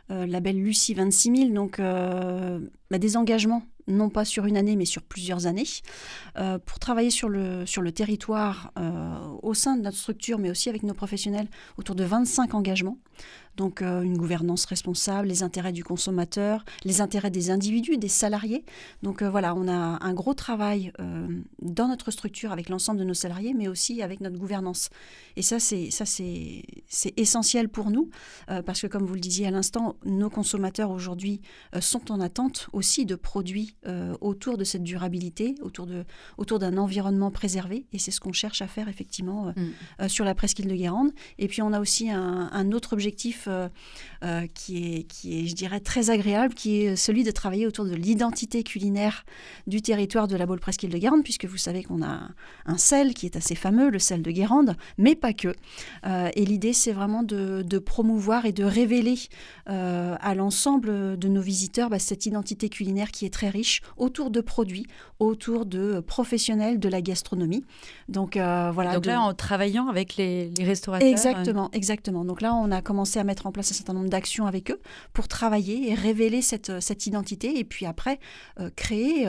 label Lucie 26 000, donc des engagements, non pas sur une année, mais sur plusieurs années, pour travailler sur le territoire au sein de notre structure, mais aussi avec nos professionnels, autour de 25 engagements. Donc une gouvernance responsable, les intérêts du consommateur, les intérêts des individus, des salariés. Donc voilà, on a un gros travail dans notre structure avec l'ensemble de nos salariés, mais aussi avec notre gouvernance. Et ça, c'est essentiel pour nous, parce que comme vous le disiez à l'instant, nos consommateurs aujourd'hui sont en attente aussi de produits autour de cette durabilité, autour d'un environnement préservé. Et c'est ce qu'on cherche à faire effectivement sur la presqu'île de Guérande. Et puis on a aussi un autre objectif qui est, je dirais, très agréable, qui est celui de travailler autour de l'identité culinaire du territoire de la Baule presqu'île de Guérande, puisque vous savez qu'on a un sel qui est assez fameux, le sel de Guérande, mais pas que. Et l'idée, c'est vraiment de promouvoir et de révéler à l'ensemble de nos visiteurs cette identité culinaire qui est très riche, autour de produits, autour de professionnels de la gastronomie. Donc voilà. Donc là, en travaillant avec les restaurateurs. Exactement. Donc là, on a commencé à mettre en place un certain nombre d'actions avec eux pour travailler et révéler cette identité, et puis après créer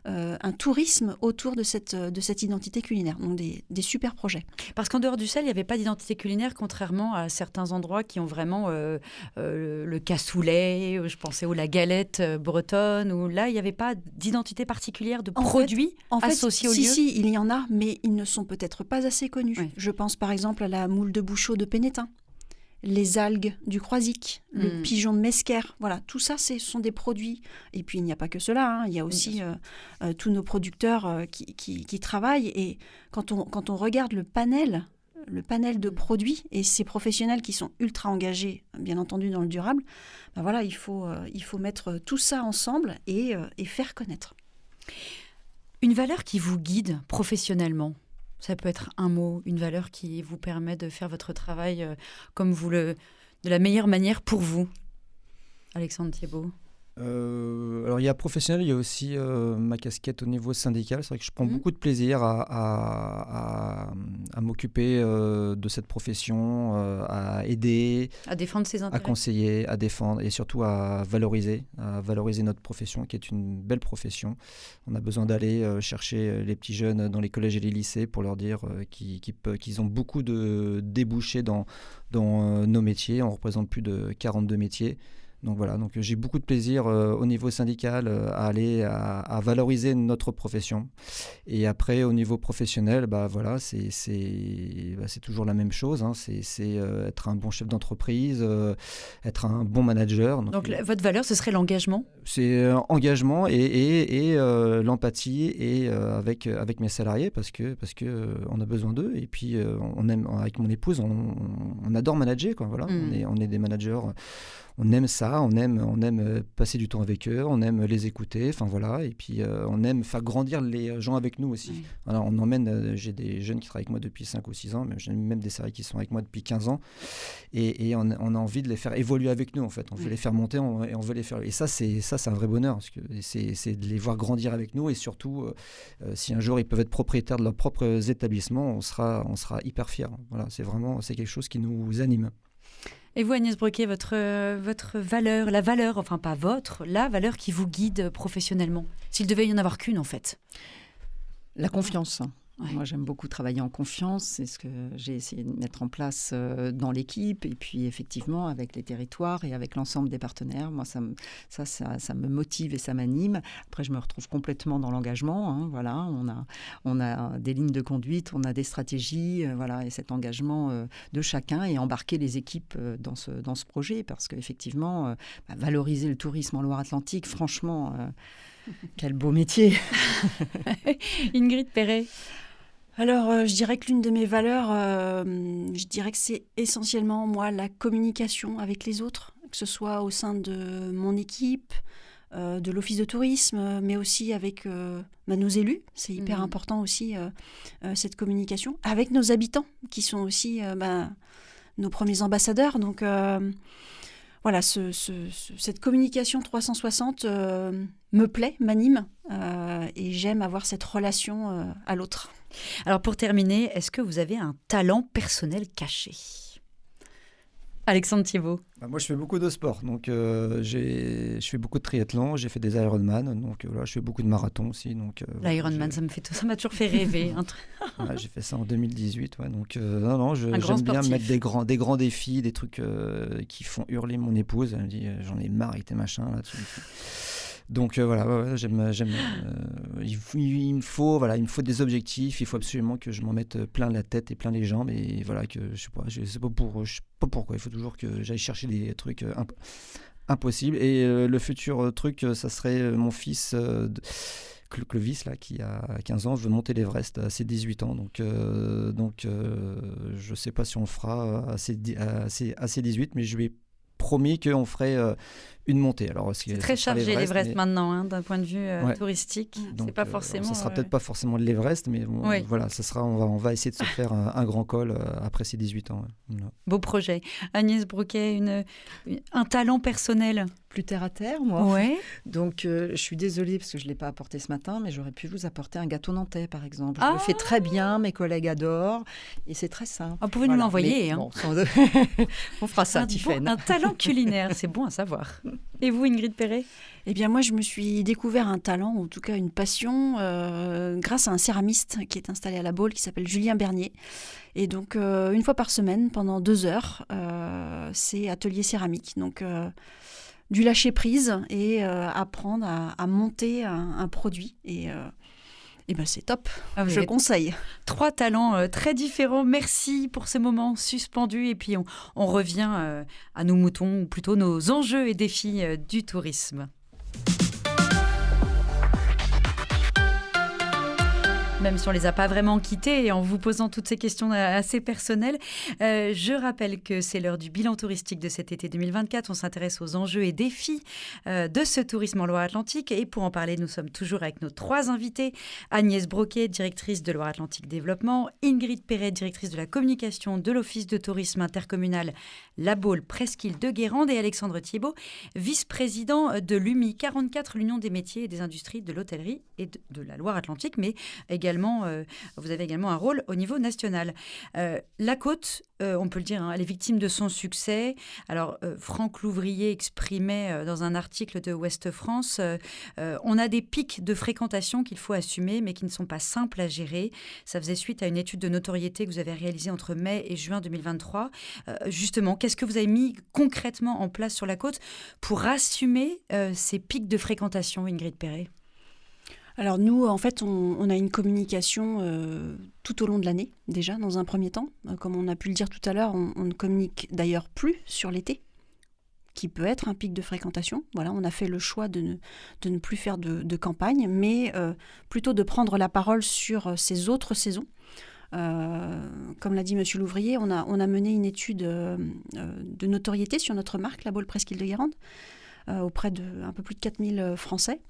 un tourisme autour de cette identité culinaire. Donc des super projets. Parce qu'en dehors du sel, il n'y avait pas d'identité culinaire, contrairement à certains endroits qui ont vraiment le cassoulet, je pensais la galette bretonne, où là, il n'y avait pas d'identité particulière de produits associés au lieu. Si, il y en a, mais ils ne sont peut-être pas assez connus. Oui. Je pense par exemple à la moule de bouchot de Pénétin, les algues du Croisic, le pigeon de Mesquer. Voilà, tout ça, ce sont des produits. Et puis, il n'y a pas que cela. Il y a aussi tous nos producteurs qui travaillent. Et quand on regarde le panel de produits et ces professionnels qui sont ultra engagés, bien entendu, dans le durable, voilà, il faut mettre tout ça ensemble et faire connaître. Une valeur qui vous guide professionnellement? Ça peut être un mot, une valeur qui vous permet de faire votre travail de la meilleure manière pour vous. Alexandre Thiebaud. Alors il y a professionnel, il y a aussi ma casquette au niveau syndical. C'est vrai que je prends beaucoup de plaisir à m'occuper de cette profession, à aider, à défendre ses intérêts, à conseiller, à défendre et surtout à valoriser notre profession qui est une belle profession. On a besoin d'aller chercher les petits jeunes dans les collèges et les lycées pour leur dire qu'ils ont beaucoup de débouchés dans nos métiers. On représente plus de 42 métiers. Donc voilà, j'ai beaucoup de plaisir au niveau syndical à aller à valoriser notre profession. Et après, au niveau professionnel, c'est toujours la même chose. C'est être un bon chef d'entreprise, être un bon manager. Donc votre valeur, ce serait l'engagement ? C'est engagement et l'empathie et avec mes salariés parce que on a besoin d'eux. Et puis on aime, avec mon épouse, on adore manager, quoi. Voilà, on est des managers. On aime ça, on aime passer du temps avec eux, on aime les écouter, enfin voilà, et puis on aime faire grandir les gens avec nous aussi. Oui. Alors on emmène, j'ai des jeunes qui travaillent avec moi depuis 5 ou 6 ans, mais j'ai même des salariés qui sont avec moi depuis 15 ans, et on a envie de les faire évoluer avec nous en fait. On veut les faire monter et on veut les faire. Et ça c'est un vrai bonheur, parce que c'est de les voir grandir avec nous, et surtout si un jour ils peuvent être propriétaires de leurs propres établissements, on sera hyper fiers. Voilà, c'est quelque chose qui nous anime. Et vous, Agnès Brequet, votre valeur, la valeur qui vous guide professionnellement, s'il devait y en avoir qu'une en fait? La confiance. Ouais. Moi, j'aime beaucoup travailler en confiance. C'est ce que j'ai essayé de mettre en place dans l'équipe. Et puis, effectivement, avec les territoires et avec l'ensemble des partenaires, moi, ça me motive et ça m'anime. Après, je me retrouve complètement dans l'engagement. Voilà, on a des lignes de conduite, on a des stratégies, voilà, et cet engagement de chacun et embarquer les équipes dans ce projet. Parce qu'effectivement, valoriser le tourisme en Loire-Atlantique, franchement, quel beau métier. Ingrid Perret. Alors, je dirais que l'une de mes valeurs, je dirais que c'est essentiellement, moi, la communication avec les autres, que ce soit au sein de mon équipe, de l'office de tourisme, mais aussi avec nos élus. C'est hyper important aussi, cette communication, avec nos habitants, qui sont aussi nos premiers ambassadeurs. Donc, voilà, cette communication 360 me plaît, m'anime, et j'aime avoir cette relation à l'autre. Alors, pour terminer, est-ce que vous avez un talent personnel caché ? Alexandre Thiebaud. Moi, je fais beaucoup de sport. Donc, je fais beaucoup de triathlon. J'ai fait des Ironman. Donc, voilà, je fais beaucoup de marathons aussi. Donc, L'Ironman, ça m'a toujours fait rêver. Ouais, j'ai fait ça en 2018. Ouais, donc, non, j'aime bien mettre des grands défis, des trucs qui font hurler mon épouse. Elle me dit, j'en ai marre avec tes machins. Là, donc voilà, j'aime. Il me faut des objectifs. Il faut absolument que je m'en mette plein la tête et plein les jambes. Et voilà, que je sais pas pourquoi. Il faut toujours que j'aille chercher des trucs impossibles. Et le futur truc, ça serait mon fils Clovis, là, qui a 15 ans, veut monter l'Everest à ses 18 ans. Donc je sais pas si on le fera à ses 18, mais je lui ai promis qu'on ferait une montée. Alors, c'est très chargé l'Everest maintenant, hein, d'un point de vue touristique. Donc, c'est pas forcément. Ça sera peut-être pas forcément de l'Everest, mais bon, voilà, ça sera. On va essayer de se faire un grand col après ses 18 ans. Ouais. Voilà. Beau projet. Agnès Broquet, un talent personnel. Plus terre à terre, moi. Ouais. Donc, je suis désolée parce que je ne l'ai pas apporté ce matin, mais j'aurais pu vous apporter un gâteau nantais, par exemple. Je le fais très bien, mes collègues adorent, et c'est très simple. Vous pouvez nous l'envoyer. Mais, hein. bon, on fera ça, Tiffaine. Un talent culinaire, c'est bon à savoir. Et vous, Ingrid Perret ? Eh bien, moi, je me suis découvert un talent, ou en tout cas une passion, grâce à un céramiste qui est installé à La Baule, qui s'appelle Julien Bernier. Et donc, une fois par semaine, pendant 2 heures, c'est atelier céramique. Donc, du lâcher prise et apprendre à monter un produit. Et ben c'est top, je conseille. 3 talents très différents. Merci pour ce moment suspendu. Et puis on revient à nos moutons, ou plutôt nos enjeux et défis du tourisme. Même si on ne les a pas vraiment quittés et en vous posant toutes ces questions assez personnelles. Je rappelle que c'est l'heure du bilan touristique de cet été 2024. On s'intéresse aux enjeux et défis de ce tourisme en Loire-Atlantique. Et pour en parler, nous sommes toujours avec nos 3 invités. Agnès Broquet, directrice de Loire-Atlantique Développement. Ingrid Perret, directrice de la communication de l'Office de tourisme intercommunal La Baule Presqu'île de Guérande. Et Alexandre Thiebaud, vice-président de l'UMI 44, l'Union des métiers et des industries de l'hôtellerie et de la Loire-Atlantique, mais également vous avez également un rôle au niveau national. La côte, on peut le dire, hein, elle est victime de son succès. Alors, Franck Louvrier exprimait dans un article de Ouest France, on a des pics de fréquentation qu'il faut assumer, mais qui ne sont pas simples à gérer. Ça faisait suite à une étude de notoriété que vous avez réalisée entre mai et juin 2023. Justement, qu'est-ce que vous avez mis concrètement en place sur la côte pour assumer ces pics de fréquentation, Ingrid Perret ? Alors nous, en fait, on a une communication tout au long de l'année, déjà, dans un premier temps. Comme on a pu le dire tout à l'heure, on ne communique d'ailleurs plus sur l'été, qui peut être un pic de fréquentation. Voilà, on a fait le choix de ne plus faire de campagne, mais plutôt de prendre la parole sur ces autres saisons. Comme l'a dit M. Louvrier, on a mené une étude de notoriété sur notre marque, La Baule Presqu'île de Guérande, auprès d'un peu plus de 4000 Français.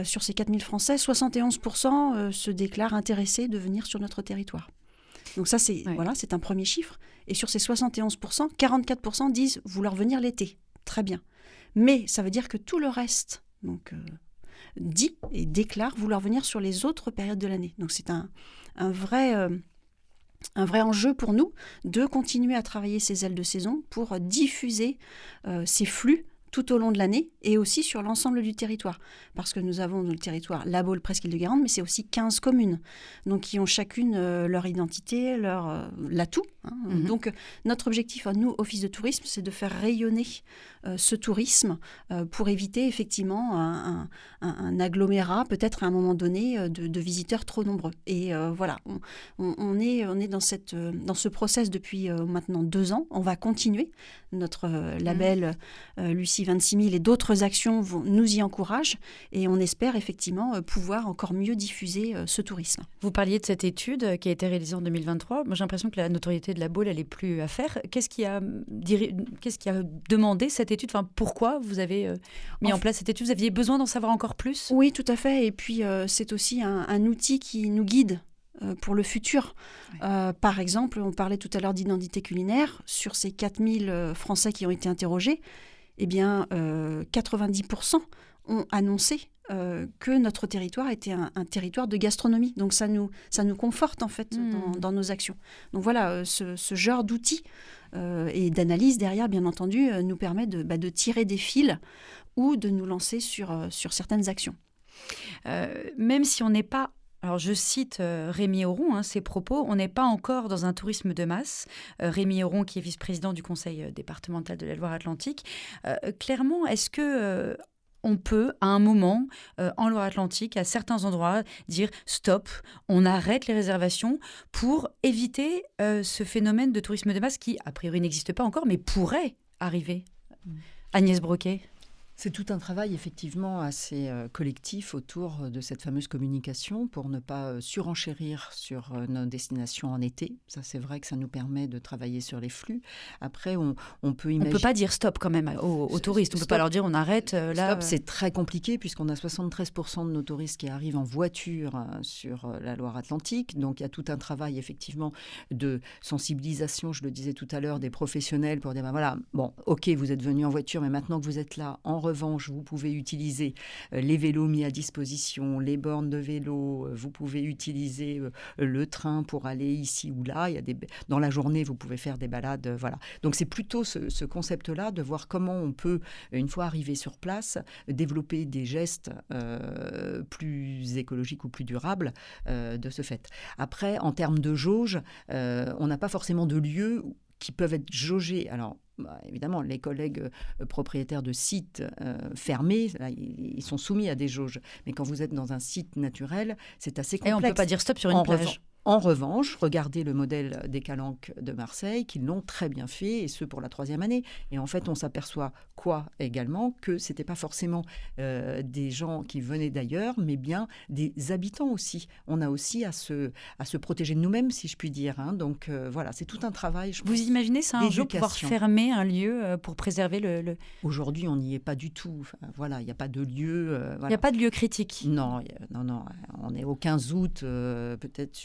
Sur ces 4000 Français, 71% se déclarent intéressés de venir sur notre territoire. Donc ça, c'est un premier chiffre. Et sur ces 71%, 44% disent vouloir venir l'été. Très bien. Mais ça veut dire que tout le reste dit et déclare vouloir venir sur les autres périodes de l'année. Donc c'est un vrai enjeu pour nous de continuer à travailler ces ailes de saison pour diffuser ces flux tout au long de l'année et aussi sur l'ensemble du territoire. Parce que nous avons dans le territoire La Baule Presqu'île de Guérande, mais c'est aussi 15 communes, donc qui ont chacune leur identité, l'atout. Hein. Mm-hmm. Donc notre objectif, nous, Office de tourisme, c'est de faire rayonner ce tourisme pour éviter effectivement un agglomérat, peut-être à un moment donné, de visiteurs trop nombreux. Et voilà, on est dans ce process depuis maintenant 2 ans. On va continuer. Notre label Lucie 26 000 et d'autres actions nous y encouragent et on espère effectivement pouvoir encore mieux diffuser ce tourisme. Vous parliez de cette étude qui a été réalisée en 2023. Moi, j'ai l'impression que la notoriété de La Baule, elle n'est plus à faire. Qu'est-ce qui a demandé cette étude ? Enfin, pourquoi vous avez mis en place cette étude ? Vous aviez besoin d'en savoir encore plus ? Oui, tout à fait. Et puis, c'est aussi un outil qui nous guide pour le futur. Ouais. Par exemple, on parlait tout à l'heure d'identité culinaire. Sur ces 4000 Français qui ont été interrogés, eh bien, 90% ont annoncé que notre territoire était un territoire de gastronomie. Donc ça nous conforte en fait dans nos actions. Donc voilà, ce genre d'outils et d'analyse derrière, bien entendu, nous permet de tirer des fils ou de nous lancer sur certaines actions. Même si on n'est pas... Alors, je cite Rémi Auron, ses propos. On n'est pas encore dans un tourisme de masse. Rémi Auron, qui est vice-président du conseil départemental de la Loire-Atlantique. Clairement, est-ce que on peut, à un moment, en Loire-Atlantique, à certains endroits, dire stop, on arrête les réservations pour éviter ce phénomène de tourisme de masse qui, a priori, n'existe pas encore, mais pourrait arriver? Agnès Broquet. C'est tout un travail effectivement assez collectif autour de cette fameuse communication pour ne pas surenchérir sur nos destinations en été. Ça, c'est vrai que ça nous permet de travailler sur les flux. Après, on peut imaginer... On ne peut pas dire stop quand même aux touristes. On ne peut pas leur dire on arrête là. Stop, c'est très compliqué puisqu'on a 73% de nos touristes qui arrivent en voiture sur la Loire-Atlantique. Donc, il y a tout un travail effectivement de sensibilisation, je le disais tout à l'heure, des professionnels pour dire voilà, bon, ok, vous êtes venus en voiture, mais maintenant que vous êtes là, en revanche, vous pouvez utiliser les vélos mis à disposition, les bornes de vélo, vous pouvez utiliser le train pour aller ici ou là. Dans la journée, vous pouvez faire des balades. Voilà. Donc, c'est plutôt ce concept-là de voir comment on peut, une fois arrivé sur place, développer des gestes plus écologiques ou plus durables de ce fait. Après, en termes de jauge, on n'a pas forcément de lieux qui peuvent être jaugés. Alors, évidemment, les collègues propriétaires de sites fermés, là, ils sont soumis à des jauges. Mais quand vous êtes dans un site naturel, c'est assez complexe. Et on ne peut pas dire stop sur une plage. En revanche, regardez le modèle des Calanques de Marseille, qui l'ont très bien fait, et ce pour la 3e année. Et en fait, on s'aperçoit également que ce n'était pas forcément des gens qui venaient d'ailleurs, mais bien des habitants aussi. On a aussi à se protéger de nous-mêmes, si je puis dire. Donc voilà, c'est tout un travail. Vous imaginez ça un jour, pouvoir fermer un lieu pour préserver le... Aujourd'hui, on n'y est pas du tout. Enfin, voilà, il n'y a pas de lieu... Il n'y a pas de lieu critique. Non, on est au 15 août, peut-être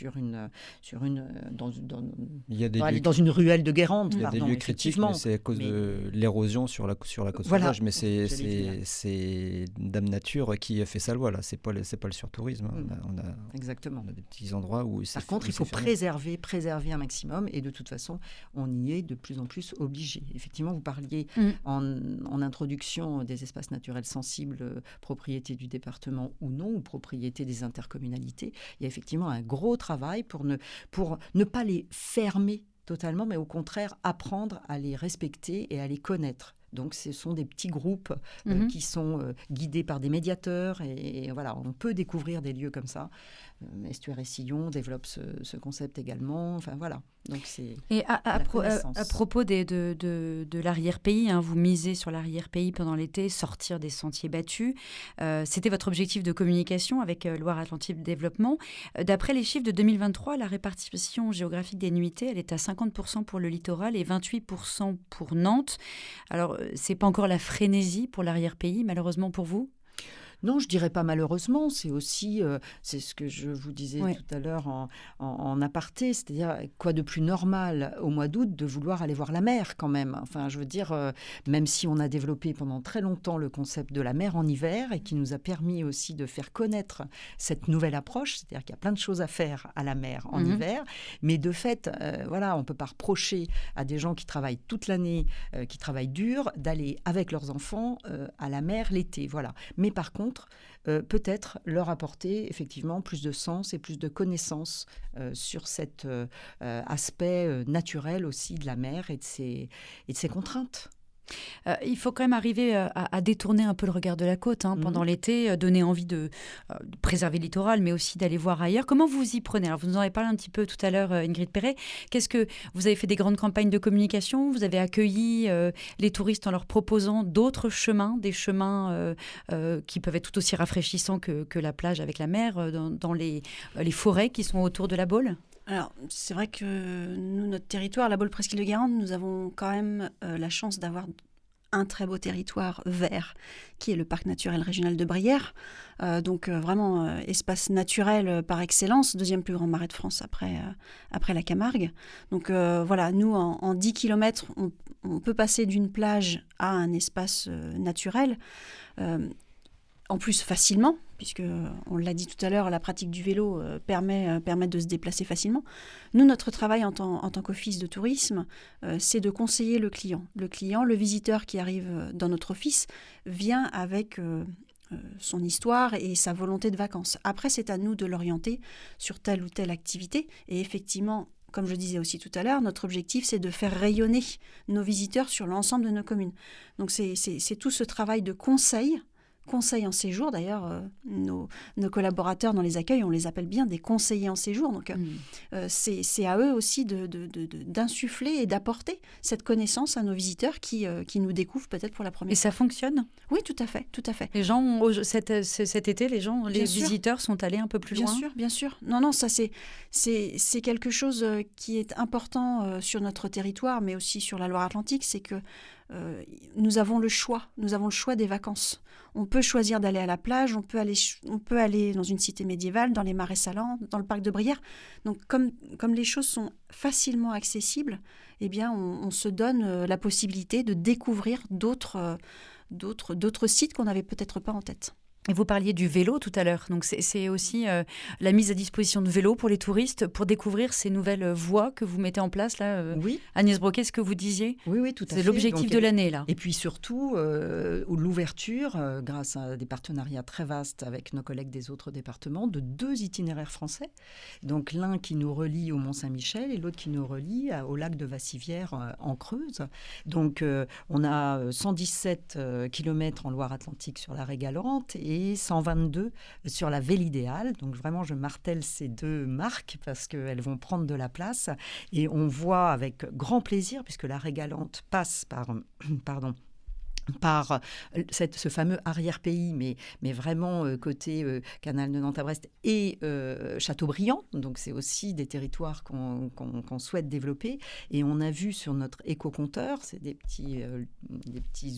dans une ruelle de Guérande. Il y a des lieux critiques, mais c'est à cause de l'érosion sur la côte sauvage. Mais c'est Dame Nature qui fait sa loi, là. C'est pas le surtourisme. Exactement. On a des petits endroits où... Par contre, il faut préserver un maximum, et de toute façon, on y est de plus en plus obligé. Effectivement, vous parliez en introduction des espaces naturels sensibles, propriété du département ou non, ou propriété des intercommunalités. Il y a effectivement un gros travail pour ne pas les fermer totalement, mais au contraire apprendre à les respecter et à les connaître. Donc, ce sont des petits groupes qui sont guidés par des médiateurs. Et voilà, on peut découvrir des lieux comme ça. Estuaire et Sillon développe ce concept également. Enfin, voilà. Donc, c'est à propos de l'arrière-pays, vous misez sur l'arrière-pays pendant l'été, sortir des sentiers battus. C'était votre objectif de communication avec Loire-Atlantique Développement. D'après les chiffres de 2023, la répartition géographique des nuitées, elle est à 50% pour le littoral et 28% pour Nantes. Alors, c'est pas encore la frénésie pour l'arrière-pays, malheureusement pour vous ? Non, je dirais pas malheureusement, c'est aussi, c'est ce que je vous disais tout à l'heure en aparté, c'est-à-dire quoi de plus normal au mois d'août de vouloir aller voir la mer quand même. Enfin, je veux dire, même si on a développé pendant très longtemps le concept de la mer en hiver et qui nous a permis aussi de faire connaître cette nouvelle approche, c'est-à-dire qu'il y a plein de choses à faire à la mer en hiver, mais de fait, voilà, on peut pas reprocher à des gens qui travaillent toute l'année, qui travaillent dur, d'aller avec leurs enfants à la mer l'été, voilà. Mais par contre, peut-être leur apporter effectivement plus de sens et plus de connaissances sur cet aspect naturel aussi de la mer et de ses contraintes. Il faut quand même arriver à détourner un peu le regard de la côte pendant l'été, donner envie de préserver le littoral, mais aussi d'aller voir ailleurs. Comment vous y prenez ? Alors, vous nous en avez parlé un petit peu tout à l'heure, Ingrid Perret. Qu'est-ce que vous avez fait des grandes campagnes de communication ? Vous avez accueilli les touristes en leur proposant d'autres chemins, des chemins qui peuvent être tout aussi rafraîchissants que la plage avec la mer, dans les forêts qui sont autour de la Baule ? Alors, c'est vrai que nous, notre territoire, la Baule-Presqu'île de Guérande, nous avons quand même la chance d'avoir un très beau territoire vert, qui est le parc naturel régional de Brière. Donc, vraiment, espace naturel par excellence, deuxième plus grand marais de France après la Camargue. Donc, voilà, nous, en 10 km, on peut passer d'une plage à un espace naturel. en plus facilement, puisque on l'a dit tout à l'heure, la pratique du vélo permet de se déplacer facilement. Nous, notre travail en tant qu'office de tourisme, c'est de conseiller le client. Le visiteur qui arrive dans notre office vient avec son histoire et sa volonté de vacances. Après, c'est à nous de l'orienter sur telle ou telle activité. Et effectivement, comme je disais aussi tout à l'heure, notre objectif, c'est de faire rayonner nos visiteurs sur l'ensemble de nos communes. Donc, c'est tout ce travail de conseil en séjour. D'ailleurs, nos collaborateurs dans les accueils, on les appelle bien des conseillers en séjour. Donc, c'est à eux aussi d'insuffler et d'apporter cette connaissance à nos visiteurs qui nous découvrent peut-être pour la première fois. Et ça fonctionne ? Oui, tout à fait, tout à fait. Les gens, cet été, les visiteurs sont allés un peu plus loin ? Bien sûr. Non, ça c'est quelque chose qui est important sur notre territoire, mais aussi sur la Loire-Atlantique, c'est que nous avons le choix des vacances. On peut choisir d'aller à la plage, on peut aller dans une cité médiévale, dans les marais salants, dans le parc de Brière. Donc comme les choses sont facilement accessibles, eh bien on se donne la possibilité de découvrir d'autres sites qu'on n'avait peut-être pas en tête. Et vous parliez du vélo tout à l'heure, donc c'est aussi la mise à disposition de vélos pour les touristes pour découvrir ces nouvelles voies que vous mettez en place là. Oui. Agnès Broquet, ce que vous disiez ? Oui, tout à fait. C'est l'objectif de l'année là. Et puis surtout, l'ouverture, grâce à des partenariats très vastes avec nos collègues des autres départements, de 2 itinéraires français. Donc l'un qui nous relie au Mont-Saint-Michel et l'autre qui nous relie au lac de Vassivière en Creuse. Donc on a 117 km en Loire-Atlantique sur l'arrêt Galante et 122 sur la Velle Idéale. Donc vraiment, je martèle ces 2 marques parce qu'elles vont prendre de la place. Et on voit avec grand plaisir, puisque l'arrêt Galante passe par ce fameux arrière-pays, mais vraiment côté canal de Nantes à Brest et Châteaubriand. Donc, c'est aussi des territoires qu'on souhaite développer. Et on a vu sur notre éco-compteur, c'est des petits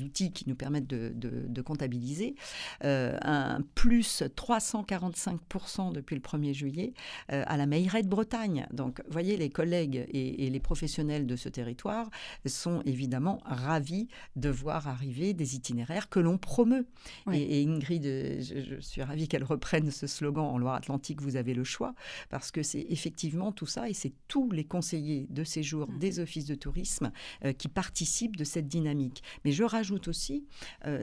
outils qui nous permettent de comptabiliser, un plus 345% depuis le 1er juillet à la Meilleraie de Bretagne. Donc, vous voyez, les collègues et les professionnels de ce territoire sont évidemment ravis de voir arriver des itinéraires que l'on promeut. Oui. Et Ingrid, je suis ravie qu'elle reprenne ce slogan en Loire-Atlantique, vous avez le choix, parce que c'est effectivement tout ça, et c'est tous les conseillers de séjour des offices de tourisme qui participent de cette dynamique. Mais je rajoute aussi,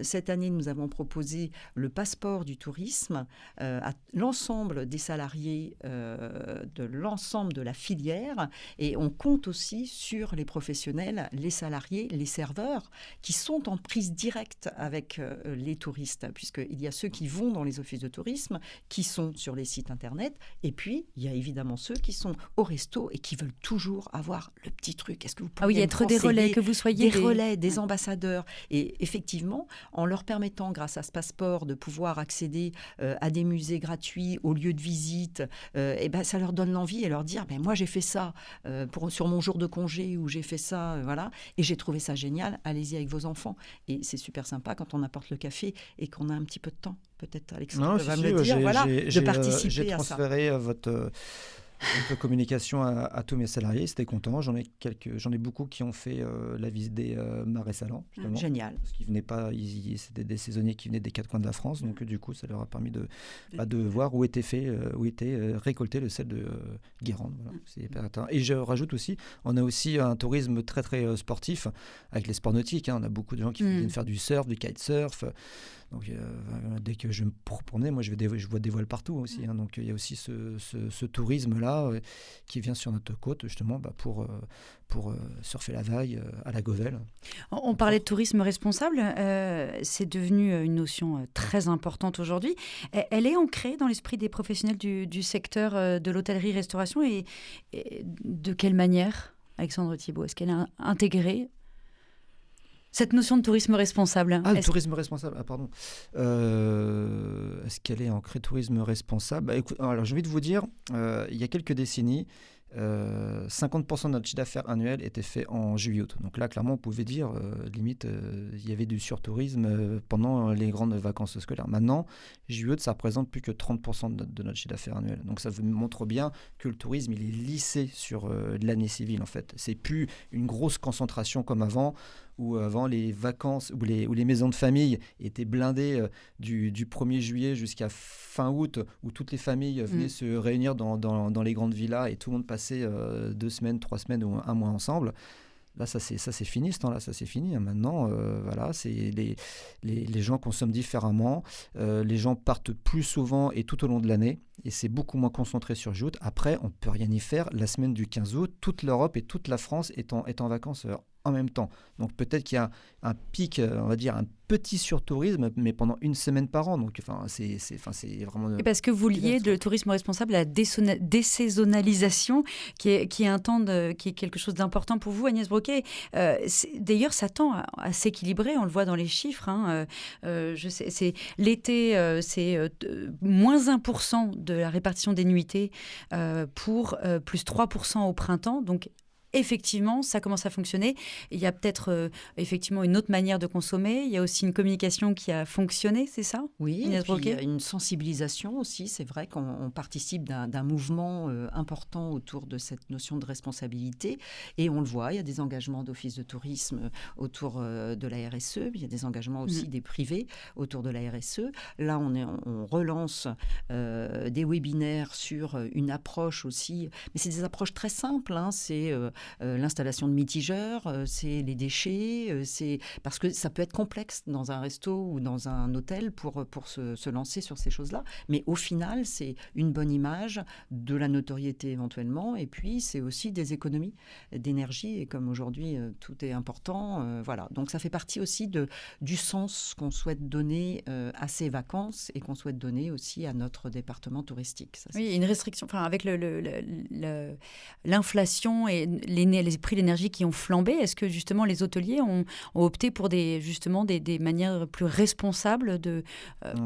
cette année, nous avons proposé le passeport du tourisme à l'ensemble des salariés de l'ensemble de la filière, et on compte aussi sur les professionnels, les salariés, les serveurs, qui sont en prise directe avec les touristes, puisqu'il y a ceux qui vont dans les offices de tourisme, qui sont sur les sites internet, et puis il y a évidemment ceux qui sont au resto et qui veulent toujours avoir le petit truc. Est-ce que vous pouvez être des relais, que vous soyez des relais, des ambassadeurs, et effectivement, en leur permettant, grâce à ce passeport, de pouvoir accéder à des musées gratuits, aux lieux de visite, et ben ça leur donne l'envie et leur dire, moi j'ai fait ça sur mon jour de congé, ou j'ai fait ça, voilà, et j'ai trouvé ça génial. Allez-y avec vos enfants. Et c'est super sympa quand on apporte le café et qu'on a un petit peu de temps. Peut-être Alexandre va me le dire, de participer à ça. J'ai transféré votre communication à tous mes salariés, c'était content. J'en ai beaucoup qui ont fait la visite des marais salants. Génial. Parce qu'ils venaient pas, c'était des saisonniers qui venaient des 4 coins de la France, donc du coup, ça leur a permis de voir où était récolté le sel de Guérande. Voilà. C'est hyper intéressant. Et je rajoute aussi, on a aussi un tourisme très très sportif avec les sports nautiques. On a beaucoup de gens qui viennent faire du surf, du kitesurf. Donc, dès que je me promenais, moi je vois des voiles partout aussi. Donc il y a aussi ce tourisme-là qui vient sur notre côte justement pour surfer la vague à la Govelle. On parlait de tourisme responsable, c'est devenu une notion très importante aujourd'hui. Elle est ancrée dans l'esprit des professionnels du secteur de l'hôtellerie-restauration et de quelle manière, Alexandre Thibault ? Est-ce qu'elle est intégrée ? Cette notion de tourisme responsable. Le tourisme responsable, pardon. Est-ce qu'elle est ancrée tourisme responsable ? Alors, j'ai envie de vous dire, il y a quelques décennies, 50% de notre chiffre d'affaires annuel était fait en juillet-août. Donc là, clairement, on pouvait dire, limite, il y avait du surtourisme pendant les grandes vacances scolaires. Maintenant, juillet-août, ça représente plus que 30% de notre chiffre d'affaires annuel. Donc ça vous montre bien que le tourisme, il est lissé sur l'année civile, en fait. C'est plus une grosse concentration comme avant, où avant les vacances, où les maisons de famille étaient blindées du 1er juillet jusqu'à fin août, où toutes les familles venaient se réunir dans les grandes villas et tout le monde passait 2 semaines, 3 semaines ou un mois ensemble. Là, ça c'est fini, ce temps-là, ça c'est fini. Maintenant, voilà, c'est les gens consomment différemment, les gens partent plus souvent et tout au long de l'année, et c'est beaucoup moins concentré sur juillet. Après, on ne peut rien y faire. La semaine du 15 août, toute l'Europe et toute la France est en vacances en même temps. Donc peut-être qu'il y a un pic, on va dire un petit surtourisme, mais pendant 1 semaine par an. Donc c'est vraiment... Et parce que vous liez le tourisme responsable à la désaisonnalisation, qui est qui est quelque chose d'important pour vous, Agnès Broquet. D'ailleurs, ça tend à s'équilibrer, on le voit dans les chiffres. Je sais, c'est l'été, c'est moins 1% de la répartition des nuitées pour plus 3% au printemps. Donc effectivement, ça commence à fonctionner. Il y a peut-être effectivement une autre manière de consommer. Il y a aussi une communication qui a fonctionné, c'est ça? Oui, et puis il y a une sensibilisation aussi. C'est vrai qu'on participe d'un mouvement important autour de cette notion de responsabilité. Et on le voit, il y a des engagements d'office de tourisme autour de la RSE. Il y a des engagements aussi des privés autour de la RSE. Là, on relance des webinaires sur une approche aussi. Mais c'est des approches très simples. C'est... l'installation de mitigeurs, c'est les déchets, c'est parce que ça peut être complexe dans un resto ou dans un hôtel pour se lancer sur ces choses-là. Mais au final, c'est une bonne image, de la notoriété éventuellement, et puis c'est aussi des économies d'énergie. Et comme aujourd'hui, tout est important, voilà. Donc ça fait partie aussi du sens qu'on souhaite donner à ces vacances et qu'on souhaite donner aussi à notre département touristique. Ça, oui, une restriction, avec l'inflation et les prix de l'énergie qui ont flambé, est-ce que justement les hôteliers ont opté pour des manières plus responsables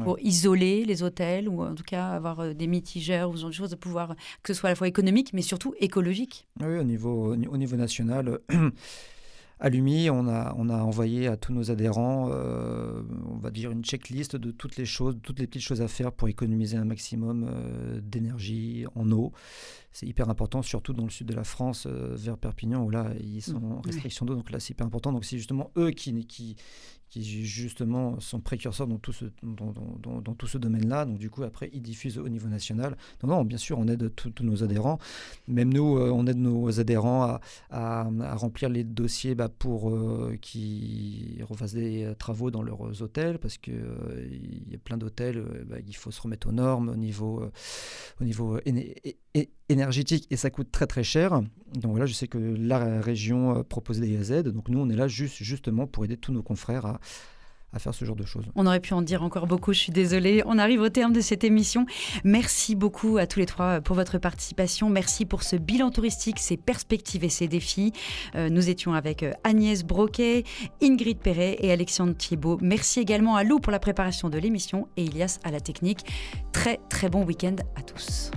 pour isoler les hôtels, ou en tout cas avoir des mitigeurs ou ce genre de choses, de pouvoir, que ce soit à la fois économique mais surtout écologique? Oui, au niveau national, à l'UMI, on a envoyé à tous nos adhérents, on va dire une checklist de toutes les petites choses à faire pour économiser un maximum d'énergie en eau. C'est hyper important, surtout dans le sud de la France, vers Perpignan, où là, ils sont en restriction d'eau. Donc là, c'est hyper important. Donc c'est justement eux qui justement sont précurseurs dans tout ce domaine-là. Donc du coup, après, ils diffusent au niveau national. Non, bien sûr, on aide tous nos adhérents. Même nous, on aide nos adhérents à remplir les dossiers pour qu'ils refassent des travaux dans leurs hôtels, parce qu'il y a plein d'hôtels, il faut se remettre aux normes au niveau énergétique, et ça coûte très très cher. Donc voilà, je sais que la région propose des aides, donc nous on est là justement pour aider tous nos confrères à faire ce genre de choses. On aurait pu en dire encore beaucoup, je suis désolée. On arrive au terme de cette émission. Merci beaucoup à tous les trois pour votre participation. Merci pour ce bilan touristique, ces perspectives et ces défis. Nous étions avec Agnès Broquet, Ingrid Perret et Alexandre Thiebaud. Merci également à Lou pour la préparation de l'émission et Ilias à la technique. Très très bon week-end à tous.